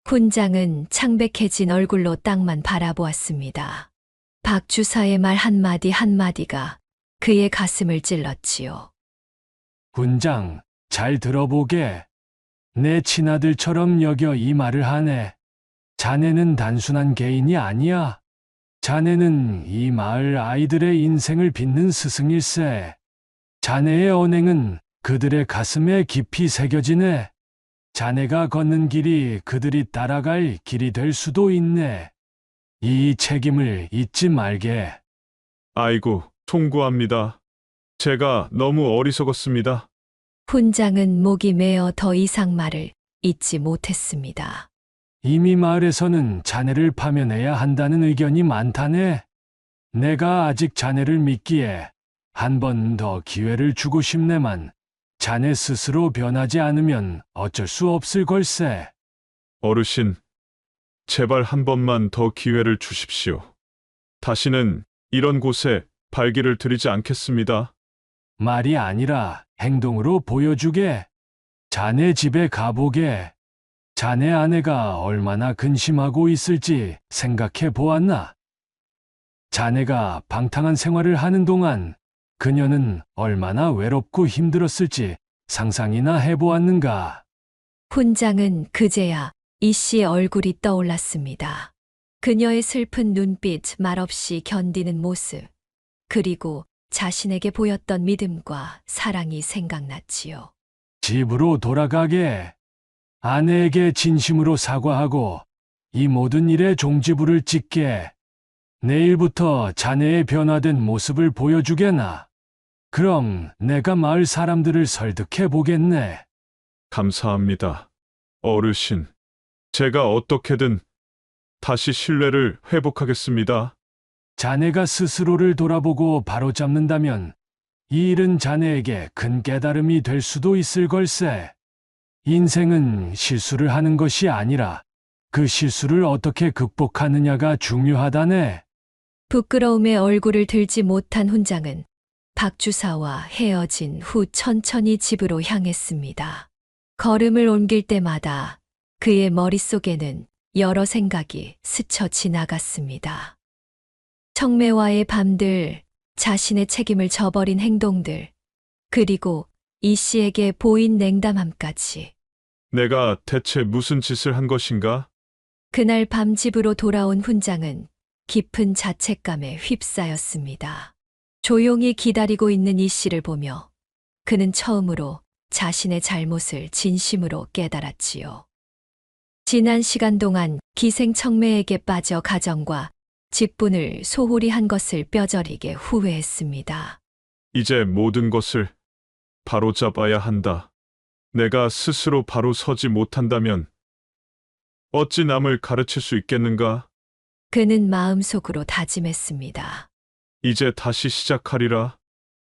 훈장은 창백해진 얼굴로 땅만 바라보았습니다. 박 주사의 말 한마디 한마디가 그의 가슴을 찔렀지요. 훈장, 잘 들어보게. 내 친아들처럼 여겨 이 말을 하네. 자네는 단순한 개인이 아니야. 자네는 이 마을 아이들의 인생을 빚는 스승일세. 자네의 언행은 그들의 가슴에 깊이 새겨지네. 자네가 걷는 길이 그들이 따라갈 길이 될 수도 있네. 이 책임을 잊지 말게. 아이고, 송구합니다. 제가 너무 어리석었습니다. 훈장은 목이 메어 더 이상 말을 잇지 못했습니다. 이미 마을에서는 자네를 파면해야 한다는 의견이 많다네. 내가 아직 자네를 믿기에 한 번 더 기회를 주고 싶네만 자네 스스로 변하지 않으면 어쩔 수 없을 걸세. 어르신, 제발 한 번만 더 기회를 주십시오. 다시는 이런 곳에 발길을 들이지 않겠습니다. 말이 아니라 행동으로 보여주게. 자네 집에 가보게. 자네 아내가 얼마나 근심하고 있을지 생각해 보았나? 자네가 방탕한 생활을 하는 동안 그녀는 얼마나 외롭고 힘들었을지 상상이나 해보았는가? 훈장은 그제야 이 씨의 얼굴이 떠올랐습니다. 그녀의 슬픈 눈빛, 말없이 견디는 모습, 그리고 자신에게 보였던 믿음과 사랑이 생각났지요. 집으로 돌아가게. 아내에게 진심으로 사과하고 이 모든 일에 종지부를 찍게. 내일부터 자네의 변화된 모습을 보여주게나. 그럼 내가 마을 사람들을 설득해 보겠네. 감사합니다. 어르신, 제가 어떻게든 다시 신뢰를 회복하겠습니다. 자네가 스스로를 돌아보고 바로잡는다면 이 일은 자네에게 큰 깨달음이 될 수도 있을 걸세. 인생은 실수를 하는 것이 아니라 그 실수를 어떻게 극복하느냐가 중요하다네. 부끄러움에 얼굴을 들지 못한 훈장은 박주사와 헤어진 후 천천히 집으로 향했습니다. 걸음을 옮길 때마다 그의 머릿속에는 여러 생각이 스쳐 지나갔습니다. 청매와의 밤들, 자신의 책임을 저버린 행동들, 그리고 이 씨에게 보인 냉담함까지. 내가 대체 무슨 짓을 한 것인가? 그날 밤 집으로 돌아온 훈장은 깊은 자책감에 휩싸였습니다. 조용히 기다리고 있는 이 씨를 보며 그는 처음으로 자신의 잘못을 진심으로 깨달았지요. 지난 시간 동안 기생청매에게 빠져 가정과 직분을 소홀히 한 것을 뼈저리게 후회했습니다. 이제 모든 것을 바로잡아야 한다. 내가 스스로 바로 서지 못한다면 어찌 남을 가르칠 수 있겠는가? 그는 마음속으로 다짐했습니다. 이제 다시 시작하리라.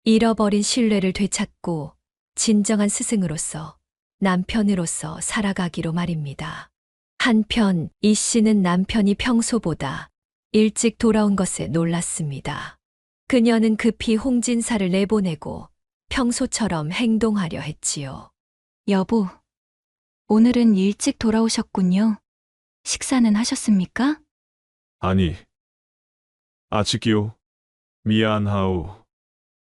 잃어버린 신뢰를 되찾고 진정한 스승으로서, 남편으로서 살아가기로 말입니다. 한편 이 씨는 남편이 평소보다 일찍 돌아온 것에 놀랐습니다. 그녀는 급히 홍진사를 내보내고 평소처럼 행동하려 했지요. 여보, 오늘은 일찍 돌아오셨군요. 식사는 하셨습니까? 아니, 아직이요. 미안하오.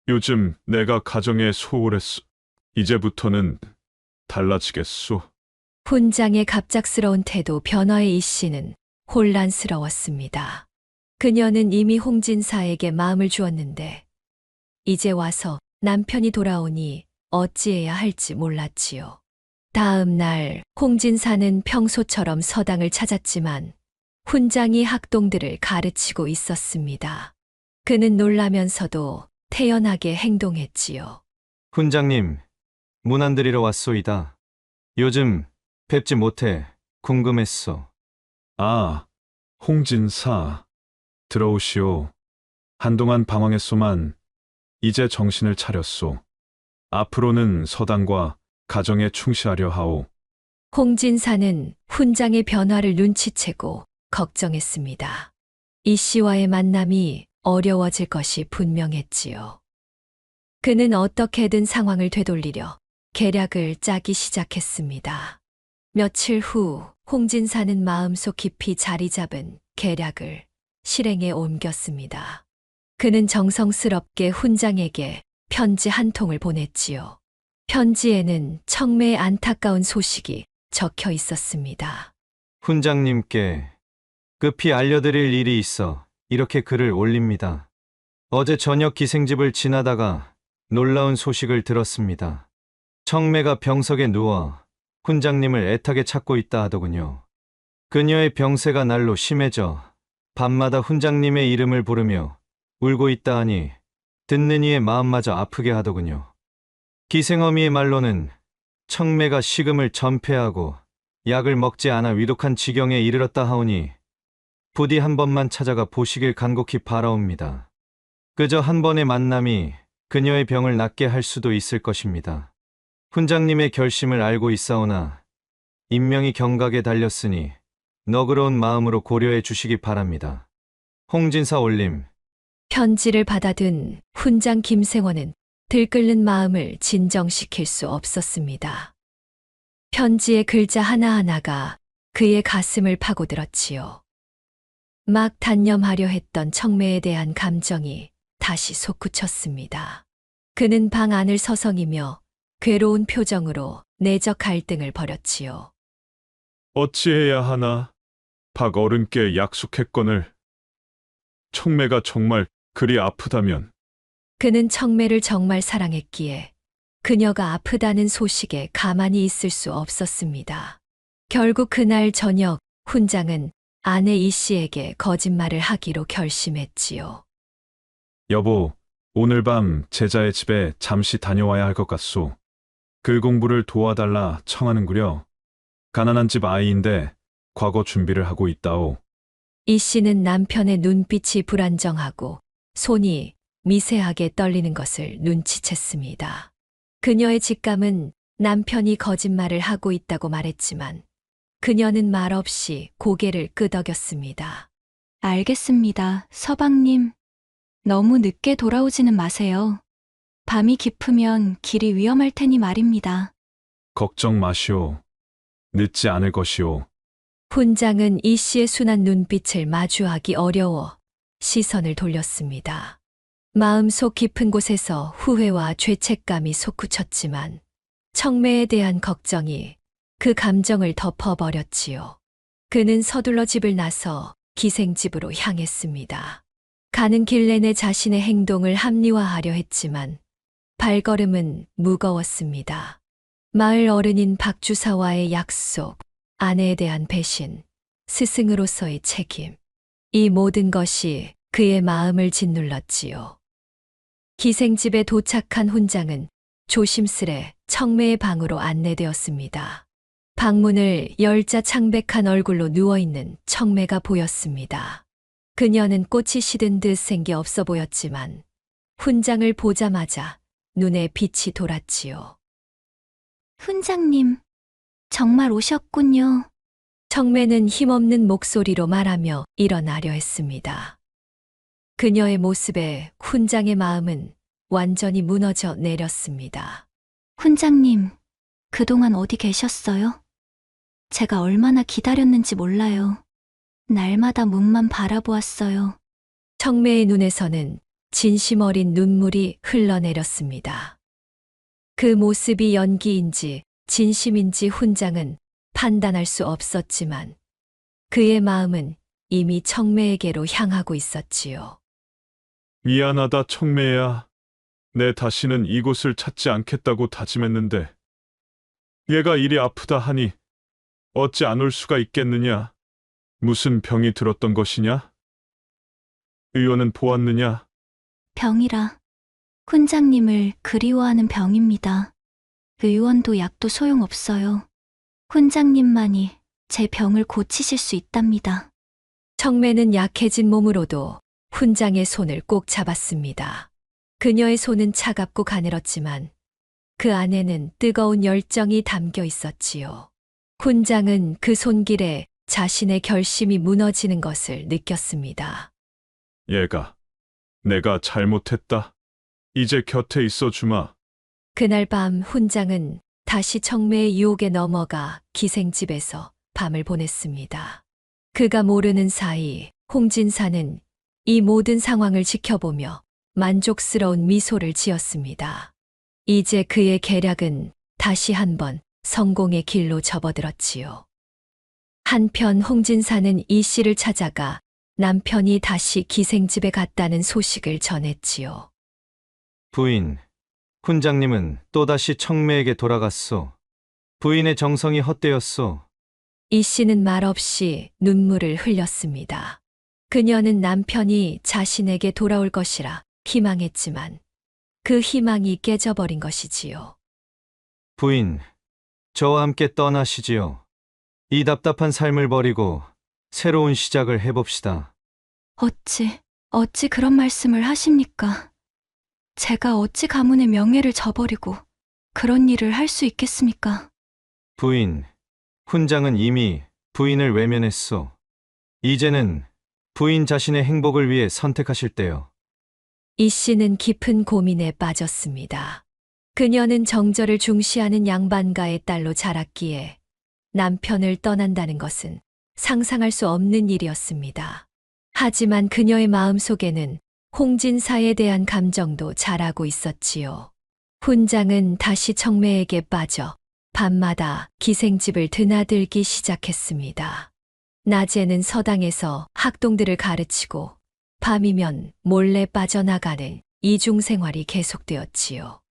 요즘 내가 가정에 소홀했소. 이제부터는 달라지겠소. 훈장의 갑작스러운 태도 변화에 이 씨는 혼란스러웠습니다. 그녀는 이미 홍진사에게 마음을 주었는데 이제 와서 남편이 돌아오니 어찌해야 할지 몰랐지요. 다음 날 홍진사는 평소처럼 서당을 찾았지만 훈장이 학동들을 가르치고 있었습니다. 그는 놀라면서도 태연하게 행동했지요. 훈장님, 문안 드리러 왔소이다. 요즘 뵙지 못해 궁금했소. 아, 홍진사. 들어오시오. 한동안 방황했소만 이제 정신을 차렸소. 앞으로는 서당과 가정에 충실하려 하오. 홍진사는 훈장의 변화를 눈치채고 걱정했습니다. 이 씨와의 만남이 어려워질 것이 분명했지요. 그는 어떻게든 상황을 되돌리려 계략을 짜기 시작했습니다. 며칠 후 홍진사는 마음속 깊이 자리 잡은 계략을 실행에 옮겼습니다. 그는 정성스럽게 훈장에게 편지 한 통을 보냈지요. 편지에는 청매의 안타까운 소식이 적혀 있었습니다. 훈장님께 급히 알려드릴 일이 있어 이렇게 글을 올립니다. 어제 저녁 기생집을 지나다가 놀라운 소식을 들었습니다. 청매가 병석에 누워 훈장님을 애타게 찾고 있다 하더군요. 그녀의 병세가 날로 심해져 밤마다 훈장님의 이름을 부르며 울고 있다 하니 듣는 이의 마음마저 아프게 하더군요. 기생어미의 말로는 청매가 식음을 전폐하고 약을 먹지 않아 위독한 지경에 이르렀다 하오니 부디 한 번만 찾아가 보시길 간곡히 바라옵니다. 그저 한 번의 만남이 그녀의 병을 낫게 할 수도 있을 것입니다. 훈장님의 결심을 알고 있사오나 인명이 경각에 달렸으니 너그러운 마음으로 고려해 주시기 바랍니다. 홍진사 올림. 편지를 받아든 훈장 김생원은 들끓는 마음을 진정시킬 수 없었습니다. 편지의 글자 하나하나가 그의 가슴을 파고들었지요. 막 단념하려 했던 청매에 대한 감정이 다시 솟구쳤습니다. 그는 방 안을 서성이며 괴로운 표정으로 내적 갈등을 벌였지요. 어찌해야 하나? 박 어른께 약속했거늘. 청매가 정말 그리 아프다면 그는 청매를 정말 사랑했기에 그녀가 아프다는 소식에 가만히 있을 수 없었습니다. 결국 그날 저녁 훈장은 아내 이 씨에게 거짓말을 하기로 결심했지요. 여보, 오늘 밤 제자의 집에 잠시 다녀와야 할 것 같소. 글 공부를 도와달라 청하는구려. 가난한 집 아이인데 과거 준비를 하고 있다오. 이 씨는 남편의 눈빛이 불안정하고 손이 미세하게 떨리는 것을 눈치챘습니다. 그녀의 직감은 남편이 거짓말을 하고 있다고 말했지만 그녀는 말없이 고개를 끄덕였습니다. 알겠습니다, 서방님. 너무 늦게 돌아오지는 마세요. 밤이 깊으면 길이 위험할 테니 말입니다. 걱정 마시오. 늦지 않을 것이오. 훈장은 이 씨의 순한 눈빛을 마주하기 어려워 시선을 돌렸습니다. 마음속 깊은 곳에서 후회와 죄책감이 솟구쳤지만 청매에 대한 걱정이 그 감정을 덮어버렸지요. 그는 서둘러 집을 나서 기생집으로 향했습니다. 가는 길 내내 자신의 행동을 합리화하려 했지만 발걸음은 무거웠습니다. 마을 어른인 박주사와의 약속, 아내에 대한 배신, 스승으로서의 책임. 이 모든 것이 그의 마음을 짓눌렀지요. 기생집에 도착한 훈장은 조심스레 청매의 방으로 안내되었습니다. 방문을 열자 창백한 얼굴로 누워있는 청매가 보였습니다. 그녀는 꽃이 시든 듯 생기 없어 보였지만 훈장을 보자마자 눈에 빛이 돌았지요. 훈장님, 정말 오셨군요. 청매는 힘없는 목소리로 말하며 일어나려 했습니다. 그녀의 모습에 훈장의 마음은 완전히 무너져 내렸습니다. 훈장님, 그동안 어디 계셨어요? 제가 얼마나 기다렸는지 몰라요. 날마다 문만 바라보았어요. 청매의 눈에서는 진심 어린 눈물이 흘러내렸습니다. 그 모습이 연기인지 진심인지 훈장은 판단할 수 없었지만 그의 마음은 이미 청매에게로 향하고 있었지요. 미안하다, 청매야. 내 다시는 이곳을 찾지 않겠다고 다짐했는데 얘가 이리 아프다 하니 어찌 안 올 수가 있겠느냐. 무슨 병이 들었던 것이냐? 의원은 보았느냐? 병이라. 훈장님을 그리워하는 병입니다. 의원도 약도 소용없어요. 훈장님만이 제 병을 고치실 수 있답니다. 청매는 약해진 몸으로도 훈장의 손을 꼭 잡았습니다. 그녀의 손은 차갑고 가늘었지만 그 안에는 뜨거운 열정이 담겨 있었지요. 훈장은 그 손길에 자신의 결심이 무너지는 것을 느꼈습니다. 얘가, 내가 잘못했다. 이제 곁에 있어 주마. 그날 밤 훈장은 다시 청매의 유혹에 넘어가 기생집에서 밤을 보냈습니다. 그가 모르는 사이 홍진사는 이 모든 상황을 지켜보며 만족스러운 미소를 지었습니다. 이제 그의 계략은 다시 한번 성공의 길로 접어들었지요. 한편 홍진사는 이 씨를 찾아가 남편이 다시 기생집에 갔다는 소식을 전했지요. 부인, 훈장님은 또다시 청매에게 돌아갔소. 부인의 정성이 헛되었소. 이 씨는 말없이 눈물을 흘렸습니다. 그녀는 남편이 자신에게 돌아올 것이라 희망했지만 그 희망이 깨져버린 것이지요. 부인, 저와 함께 떠나시지요. 이 답답한 삶을 버리고 새로운 시작을 해봅시다. 어찌 그런 말씀을 하십니까? 제가 어찌 가문의 명예를 저버리고 그런 일을 할 수 있겠습니까? 부인, 훈장은 이미 부인을 외면했소. 이제는 부인 자신의 행복을 위해 선택하실 때요. 이 씨는 깊은 고민에 빠졌습니다. 그녀는 정절을 중시하는 양반가의 딸로 자랐기에 남편을 떠난다는 것은 상상할 수 없는 일이었습니다. 하지만 그녀의 마음속에는 홍진사에 대한 감정도 자라고 있었지요. 훈장은 다시 청매에게 빠져 밤마다 기생집을 드나들기 시작했습니다. 낮에는 서당에서 학동들을 가르치고 밤이면 몰래 빠져나가는 이중 생활이 계속되었지요.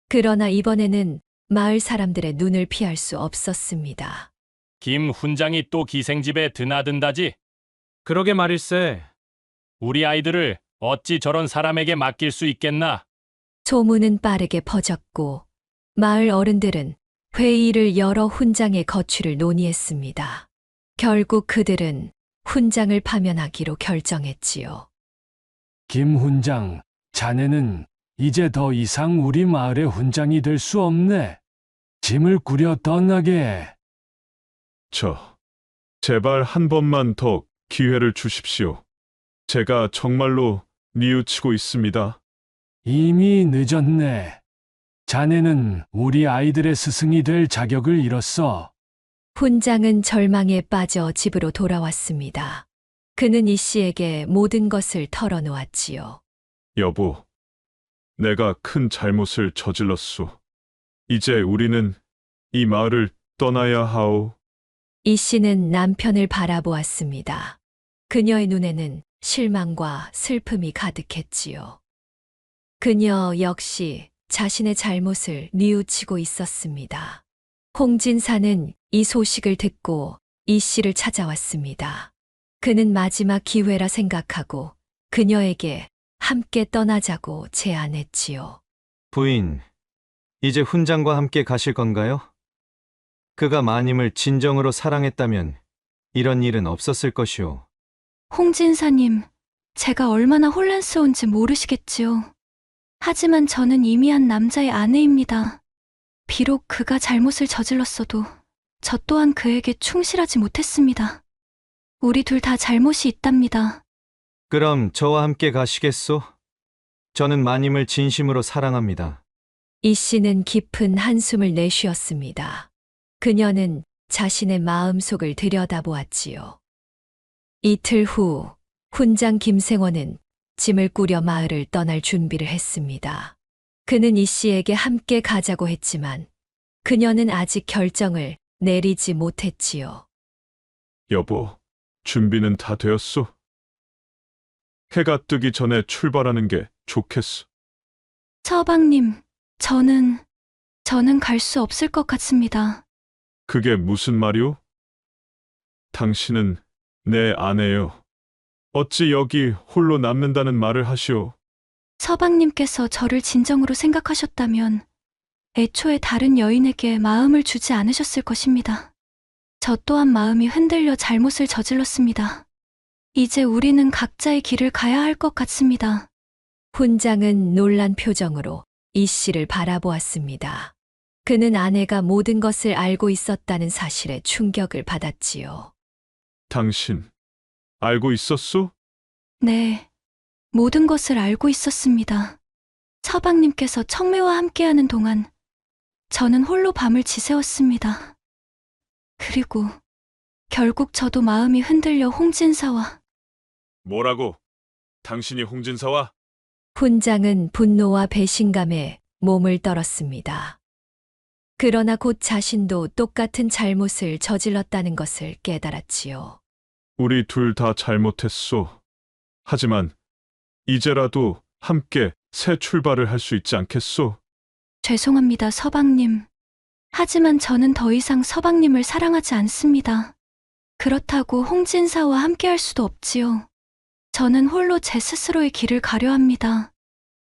그러나 이번에는 마을 사람들의 눈을 피할 수 없었습니다. 김 훈장이 또 기생집에 드나든다지? 그러게 말일세. 우리 아이들을 어찌 저런 사람에게 맡길 수 있겠나? 소문은 빠르게 퍼졌고 마을 어른들은 회의를 열어 훈장의 거취를 논의했습니다. 결국 그들은 훈장을 파면하기로 결정했지요. 김 훈장, 자네는 이제 더 이상 우리 마을의 훈장이 될 수 없네. 짐을 꾸려 떠나게. 제발 한 번만 더 기회를 주십시오. 제가 정말로 뉘우치고 있습니다. 이미 늦었네. 자네는 우리 아이들의 스승이 될 자격을 잃었어. 훈장은 절망에 빠져 집으로 돌아왔습니다. 그는 이 씨에게 모든 것을 털어놓았지요. 여보, 내가 큰 잘못을 저질렀소. 이제 우리는 이 마을을 떠나야 하오. 이 씨는 남편을 바라보았습니다. 그녀의 눈에는 실망과 슬픔이 가득했지요. 그녀 역시 자신의 잘못을 뉘우치고 있었습니다. 홍진사는 이 소식을 듣고 이 씨를 찾아왔습니다. 그는 마지막 기회라 생각하고 그녀에게 함께 떠나자고 제안했지요. 부인, 이제 훈장과 함께 가실 건가요? 그가 마님을 진정으로 사랑했다면 이런 일은 없었을 것이오. 홍진사님, 제가 얼마나 혼란스러운지 모르시겠지요. 하지만 저는 이미 한 남자의 아내입니다. 비록 그가 잘못을 저질렀어도 저 또한 그에게 충실하지 못했습니다. 우리 둘 다 잘못이 있답니다. 그럼 저와 함께 가시겠소? 저는 마님을 진심으로 사랑합니다. 이 씨는 깊은 한숨을 내쉬었습니다. 그녀는 자신의 마음속을 들여다보았지요. 이틀 후 훈장 김생원은 짐을 꾸려 마을을 떠날 준비를 했습니다. 그는 이 씨에게 함께 가자고 했지만 그녀는 아직 결정을 내리지 못했지요. 여보, 준비는 다 되었소? 해가 뜨기 전에 출발하는 게 좋겠소. 처방님, 저는 갈 수 없을 것 같습니다. 그게 무슨 말이오? 당신은 네, 아내요. 어찌 여기 홀로 남는다는 말을 하시오. 서방님께서 저를 진정으로 생각하셨다면 애초에 다른 여인에게 마음을 주지 않으셨을 것입니다. 저 또한 마음이 흔들려 잘못을 저질렀습니다. 이제 우리는 각자의 길을 가야 할 것 같습니다. 훈장은 놀란 표정으로 이 씨를 바라보았습니다. 그는 아내가 모든 것을 알고 있었다는 사실에 충격을 받았지요. 당신, 알고 있었소? 네, 모든 것을 알고 있었습니다. 서방님께서 청매와 함께하는 동안 저는 홀로 밤을 지새웠습니다. 그리고 결국 저도 마음이 흔들려 홍진사와 뭐라고? 당신이 홍진사와? 훈장은 분노와 배신감에 몸을 떨었습니다. 그러나 곧 자신도 똑같은 잘못을 저질렀다는 것을 깨달았지요. 우리 둘 다 잘못했소. 하지만 이제라도 함께 새 출발을 할 수 있지 않겠소? 죄송합니다, 서방님. 하지만 저는 더 이상 서방님을 사랑하지 않습니다. 그렇다고 홍진사와 함께할 수도 없지요. 저는 홀로 제 스스로의 길을 가려 합니다.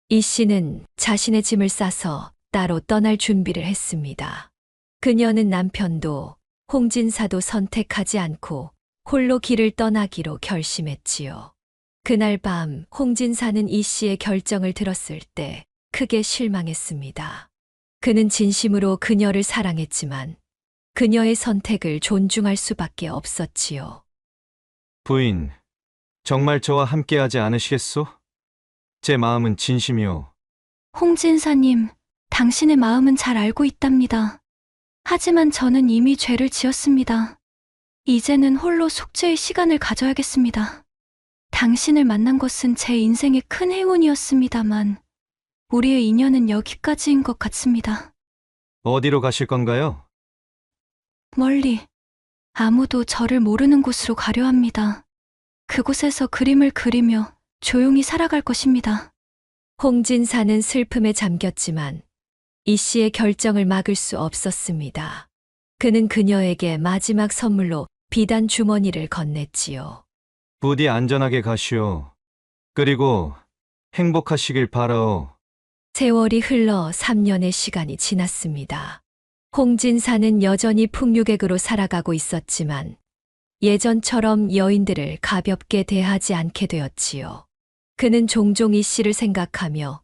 이 씨는 자신의 짐을 싸서 따로 떠날 준비를 했습니다. 그녀는 남편도 홍진사도 선택하지 않고 홀로 길을 떠나기로 결심했지요. 그날 밤 홍진사는 이 씨의 결정을 들었을 때 크게 실망했습니다. 그는 진심으로 그녀를 사랑했지만 그녀의 선택을 존중할 수밖에 없었지요. 부인, 정말 저와 함께하지 않으시겠소? 제 마음은 진심이오. 홍진사님, 당신의 마음은 잘 알고 있답니다. 하지만 저는 이미 죄를 지었습니다. 이제는 홀로 속죄의 시간을 가져야겠습니다. 당신을 만난 것은 제 인생의 큰 행운이었습니다만 우리의 인연은 여기까지인 것 같습니다. 어디로 가실 건가요? 멀리, 아무도 저를 모르는 곳으로 가려 합니다. 그곳에서 그림을 그리며 조용히 살아갈 것입니다. 홍진사는 슬픔에 잠겼지만 이 씨의 결정을 막을 수 없었습니다. 그는 그녀에게 마지막 선물로 비단 주머니를 건넸지요. 부디 안전하게 가시오. 그리고 행복하시길 바라오. 세월이 흘러 3년의 시간이 지났습니다. 홍진사는 여전히 풍류객으로 살아가고 있었지만 예전처럼 여인들을 가볍게 대하지 않게 되었지요. 그는 종종 이 씨를 생각하며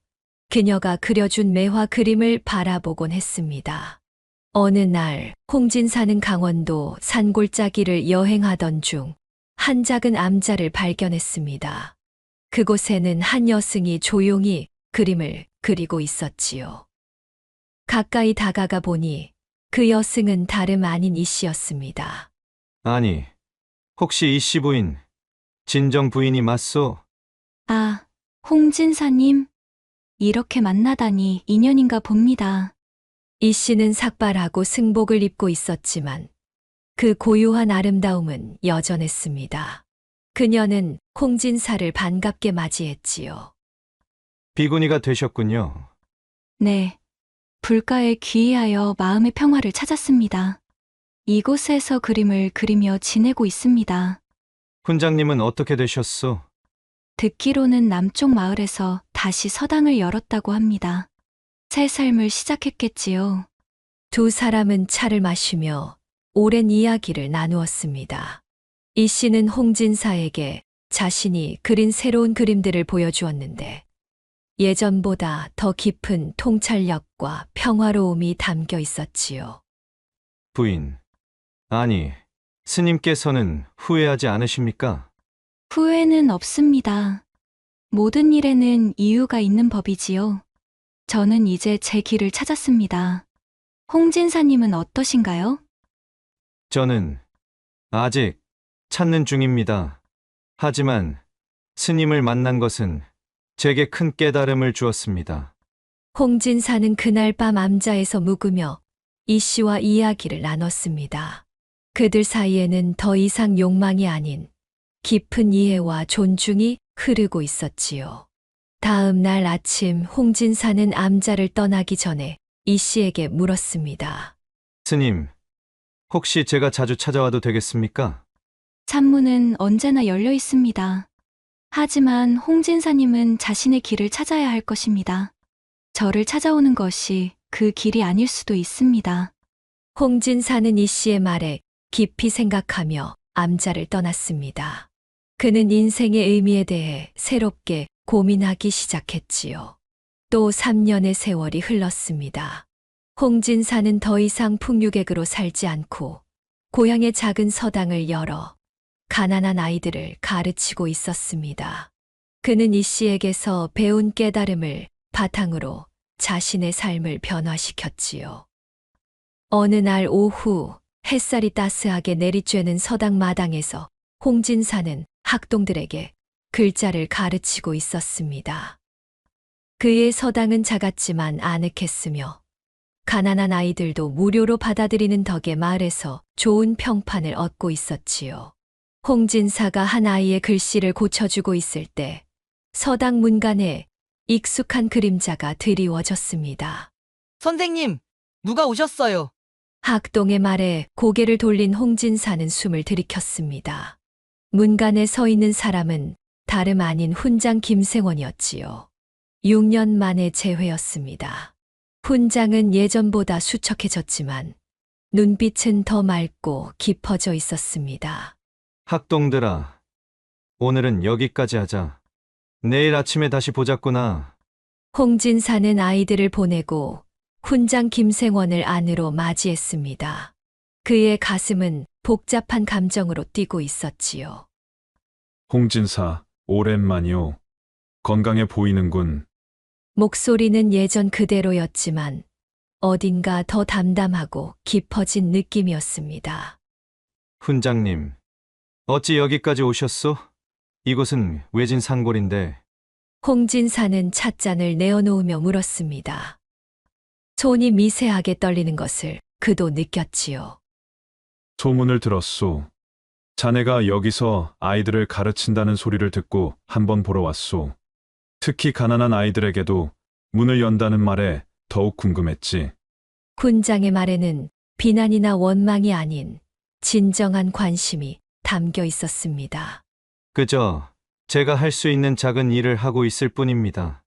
그녀가 그려준 매화 그림을 바라보곤 했습니다. 어느 날 홍진사는 강원도 산골짜기를 여행하던 중 한 작은 암자를 발견했습니다. 그곳에는 한 여승이 조용히 그림을 그리고 있었지요. 가까이 다가가 보니 그 여승은 다름 아닌 이 씨였습니다. 아니, 혹시 이 씨 부인, 진정 부인이 맞소? 아, 홍진사님. 이렇게 만나다니 인연인가 봅니다. 이 씨는 삭발하고 승복을 입고 있었지만 그 고요한 아름다움은 여전했습니다. 그녀는 홍진사를 반갑게 맞이했지요. 비구니가 되셨군요. 네, 불가에 귀의하여 마음의 평화를 찾았습니다. 이곳에서 그림을 그리며 지내고 있습니다. 훈장님은 어떻게 되셨소? 듣기로는 남쪽 마을에서 다시 서당을 열었다고 합니다. 새 삶을 시작했겠지요. 두 사람은 차를 마시며 오랜 이야기를 나누었습니다. 이 씨는 홍진사에게 자신이 그린 새로운 그림들을 보여주었는데 예전보다 더 깊은 통찰력과 평화로움이 담겨 있었지요. 부인, 아니, 스님께서는 후회하지 않으십니까? 후회는 없습니다. 모든 일에는 이유가 있는 법이지요. 저는 이제 제 길을 찾았습니다. 홍진사님은 어떠신가요? 저는 아직 찾는 중입니다. 하지만 스님을 만난 것은 제게 큰 깨달음을 주었습니다. 홍진사는 그날 밤 암자에서 묵으며 이 씨와 이야기를 나눴습니다. 그들 사이에는 더 이상 욕망이 아닌 깊은 이해와 존중이 흐르고 있었지요. 다음 날 아침 홍진사는 암자를 떠나기 전에 이 씨에게 물었습니다. 스님, 혹시 제가 자주 찾아와도 되겠습니까? 산문은 언제나 열려 있습니다. 하지만 홍진사님은 자신의 길을 찾아야 할 것입니다. 저를 찾아오는 것이 그 길이 아닐 수도 있습니다. 홍진사는 이 씨의 말에 깊이 생각하며 암자를 떠났습니다. 그는 인생의 의미에 대해 새롭게 고민하기 시작했지요. 또 3년의 세월이 흘렀습니다. 홍진사는 더 이상 풍류객으로 살지 않고 고향의 작은 서당을 열어 가난한 아이들을 가르치고 있었습니다. 그는 이 씨에게서 배운 깨달음을 바탕으로 자신의 삶을 변화시켰지요. 어느 날 오후 햇살이 따스하게 내리쬐는 서당 마당에서 홍진사는 학동들에게 글자를 가르치고 있었습니다. 그의 서당은 작았지만 아늑했으며 가난한 아이들도 무료로 받아들이는 덕에 마을에서 좋은 평판을 얻고 있었지요. 홍진사가 한 아이의 글씨를 고쳐주고 있을 때 서당 문간에 익숙한 그림자가 드리워졌습니다. 선생님, 누가 오셨어요? 학동의 말에 고개를 돌린 홍진사는 숨을 들이켰습니다. 문간에 서 있는 사람은 다름 아닌 훈장 김생원이었지요. 6년 만에 재회였습니다. 훈장은 예전보다 수척해졌지만 눈빛은 더 맑고 깊어져 있었습니다. 학동들아, 오늘은 여기까지 하자. 내일 아침에 다시 보자꾸나. 홍진사는 아이들을 보내고 훈장 김생원을 안으로 맞이했습니다. 그의 가슴은 복잡한 감정으로 뛰고 있었지요. 홍진사, 오랜만이오. 건강해 보이는군. 목소리는 예전 그대로였지만 어딘가 더 담담하고 깊어진 느낌이었습니다. 훈장님, 어찌 여기까지 오셨소? 이곳은 외진 산골인데. 홍진사는 찻잔을 내어놓으며 물었습니다. 손이 미세하게 떨리는 것을 그도 느꼈지요. 소문을 들었소. 자네가 여기서 아이들을 가르친다는 소리를 듣고 한번 보러 왔소. 특히 가난한 아이들에게도 문을 연다는 말에 더욱 궁금했지. 훈장의 말에는 비난이나 원망이 아닌 진정한 관심이 담겨 있었습니다. 그저 제가 할 수 있는 작은 일을 하고 있을 뿐입니다.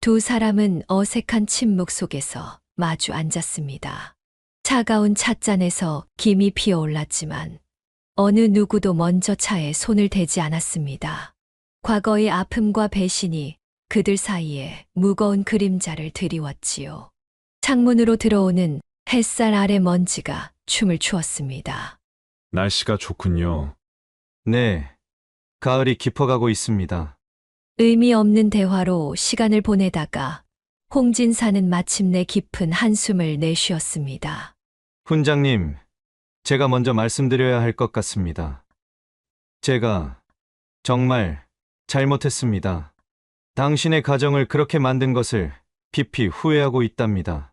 두 사람은 어색한 침묵 속에서 마주 앉았습니다. 차가운 찻잔에서 김이 피어올랐지만 어느 누구도 먼저 차에 손을 대지 않았습니다. 과거의 아픔과 배신이 그들 사이에 무거운 그림자를 드리웠지요. 창문으로 들어오는 햇살 아래 먼지가 춤을 추었습니다. 날씨가 좋군요. 네, 가을이 깊어가고 있습니다. 의미 없는 대화로 시간을 보내다가 홍진사는 마침내 깊은 한숨을 내쉬었습니다. 훈장님, 제가 먼저 말씀드려야 할 것 같습니다. 제가 정말 잘못했습니다. 당신의 가정을 그렇게 만든 것을 깊이 후회하고 있답니다.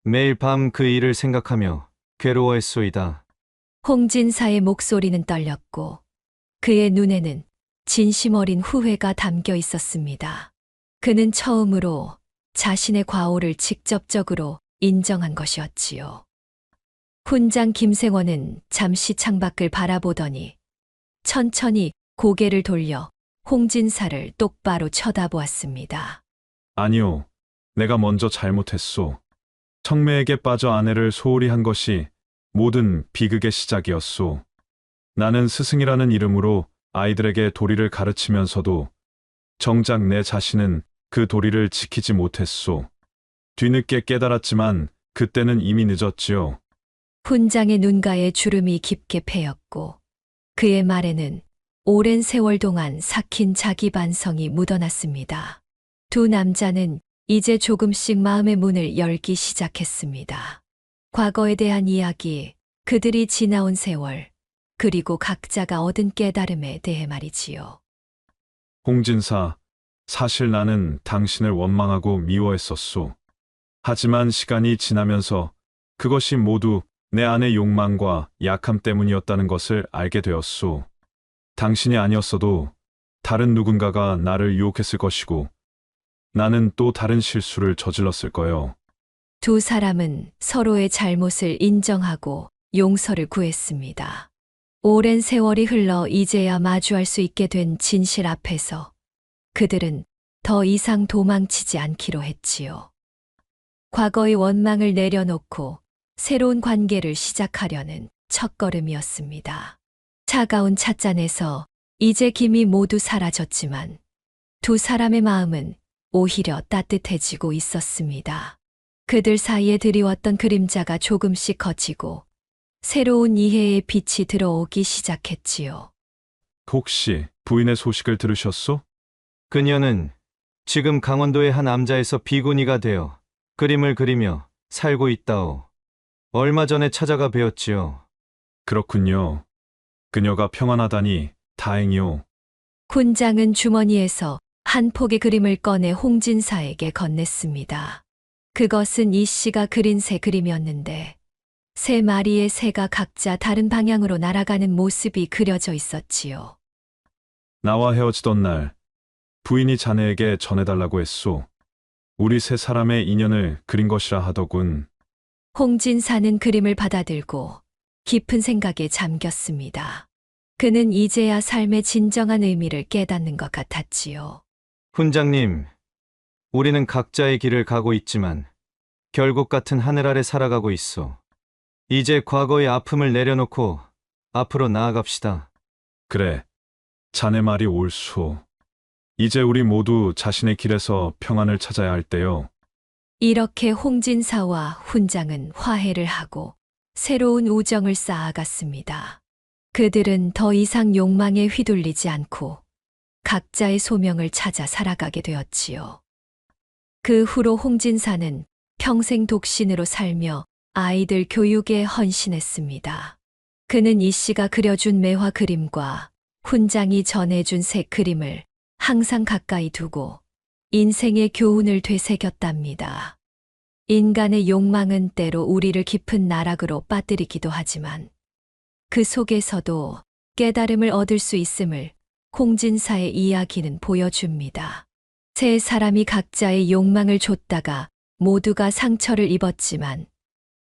매일 밤 그 일을 생각하며 괴로워했소이다. 홍진사의 목소리는 떨렸고 그의 눈에는 진심 어린 후회가 담겨 있었습니다. 그는 처음으로 자신의 과오를 직접적으로 인정한 것이었지요. 훈장 김생원은 잠시 창밖을 바라보더니 천천히 고개를 돌려 홍진사를 똑바로 쳐다보았습니다. 아니요. 내가 먼저 잘못했소. 청매에게 빠져 아내를 소홀히 한 것이 모든 비극의 시작이었소. 나는 스승이라는 이름으로 아이들에게 도리를 가르치면서도 정작 내 자신은 그 도리를 지키지 못했소. 뒤늦게 깨달았지만 그때는 이미 늦었지요. 훈장의 눈가에 주름이 깊게 패였고 그의 말에는 오랜 세월 동안 삭힌 자기 반성이 묻어났습니다. 두 남자는 이제 조금씩 마음의 문을 열기 시작했습니다. 과거에 대한 이야기, 그들이 지나온 세월, 그리고 각자가 얻은 깨달음에 대해 말이지요. 홍진사, 사실 나는 당신을 원망하고 미워했었소. 하지만 시간이 지나면서 그것이 모두 내 안의 욕망과 약함 때문이었다는 것을 알게 되었소. 당신이 아니었어도 다른 누군가가 나를 유혹했을 것이고 나는 또 다른 실수를 저질렀을 거예요. 두 사람은 서로의 잘못을 인정하고 용서를 구했습니다. 오랜 세월이 흘러 이제야 마주할 수 있게 된 진실 앞에서 그들은 더 이상 도망치지 않기로 했지요. 과거의 원망을 내려놓고 새로운 관계를 시작하려는 첫걸음이었습니다. 차가운 찻잔에서 이제 김이 모두 사라졌지만 두 사람의 마음은 오히려 따뜻해지고 있었습니다. 그들 사이에 드리웠던 그림자가 조금씩 걷히고 새로운 이해의 빛이 들어오기 시작했지요. 혹시 부인의 소식을 들으셨소? 그녀는 지금 강원도의 한 암자에서 비구니가 되어 그림을 그리며 살고 있다오. 얼마 전에 찾아가 뵈었지요. 그렇군요. 그녀가 평안하다니 다행이오. 훈장은 주머니에서 한 폭의 그림을 꺼내 홍진사에게 건넸습니다. 그것은 이 씨가 그린 새 그림이었는데 세 마리의 새가 각자 다른 방향으로 날아가는 모습이 그려져 있었지요. 나와 헤어지던 날 부인이 자네에게 전해달라고 했소. 우리 세 사람의 인연을 그린 것이라 하더군. 홍진사는 그림을 받아들고 깊은 생각에 잠겼습니다. 그는 이제야 삶의 진정한 의미를 깨닫는 것 같았지요. 훈장님, 우리는 각자의 길을 가고 있지만 결국 같은 하늘 아래 살아가고 있어. 이제 과거의 아픔을 내려놓고 앞으로 나아갑시다. 그래, 자네 말이 옳소. 이제 우리 모두 자신의 길에서 평안을 찾아야 할 때요. 이렇게 홍진사와 훈장은 화해를 하고 새로운 우정을 쌓아갔습니다. 그들은 더 이상 욕망에 휘둘리지 않고 각자의 소명을 찾아 살아가게 되었지요. 그 후로 홍진사는 평생 독신으로 살며 아이들 교육에 헌신했습니다. 그는 이 씨가 그려준 매화 그림과 훈장이 전해준 새 그림을 항상 가까이 두고 인생의 교훈을 되새겼답니다. 인간의 욕망은 때로 우리를 깊은 나락으로 빠뜨리기도 하지만 그 속에서도 깨달음을 얻을 수 있음을 홍진사의 이야기는 보여줍니다. 세 사람이 각자의 욕망을 좇다가 모두가 상처를 입었지만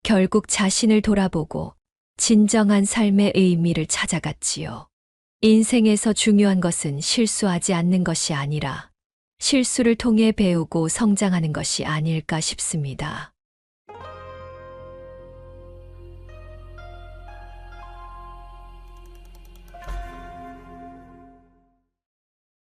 결국 자신을 돌아보고 진정한 삶의 의미를 찾아갔지요. 인생에서 중요한 것은 실수하지 않는 것이 아니라 실수를 통해 배우고 성장하는 것이 아닐까 싶습니다.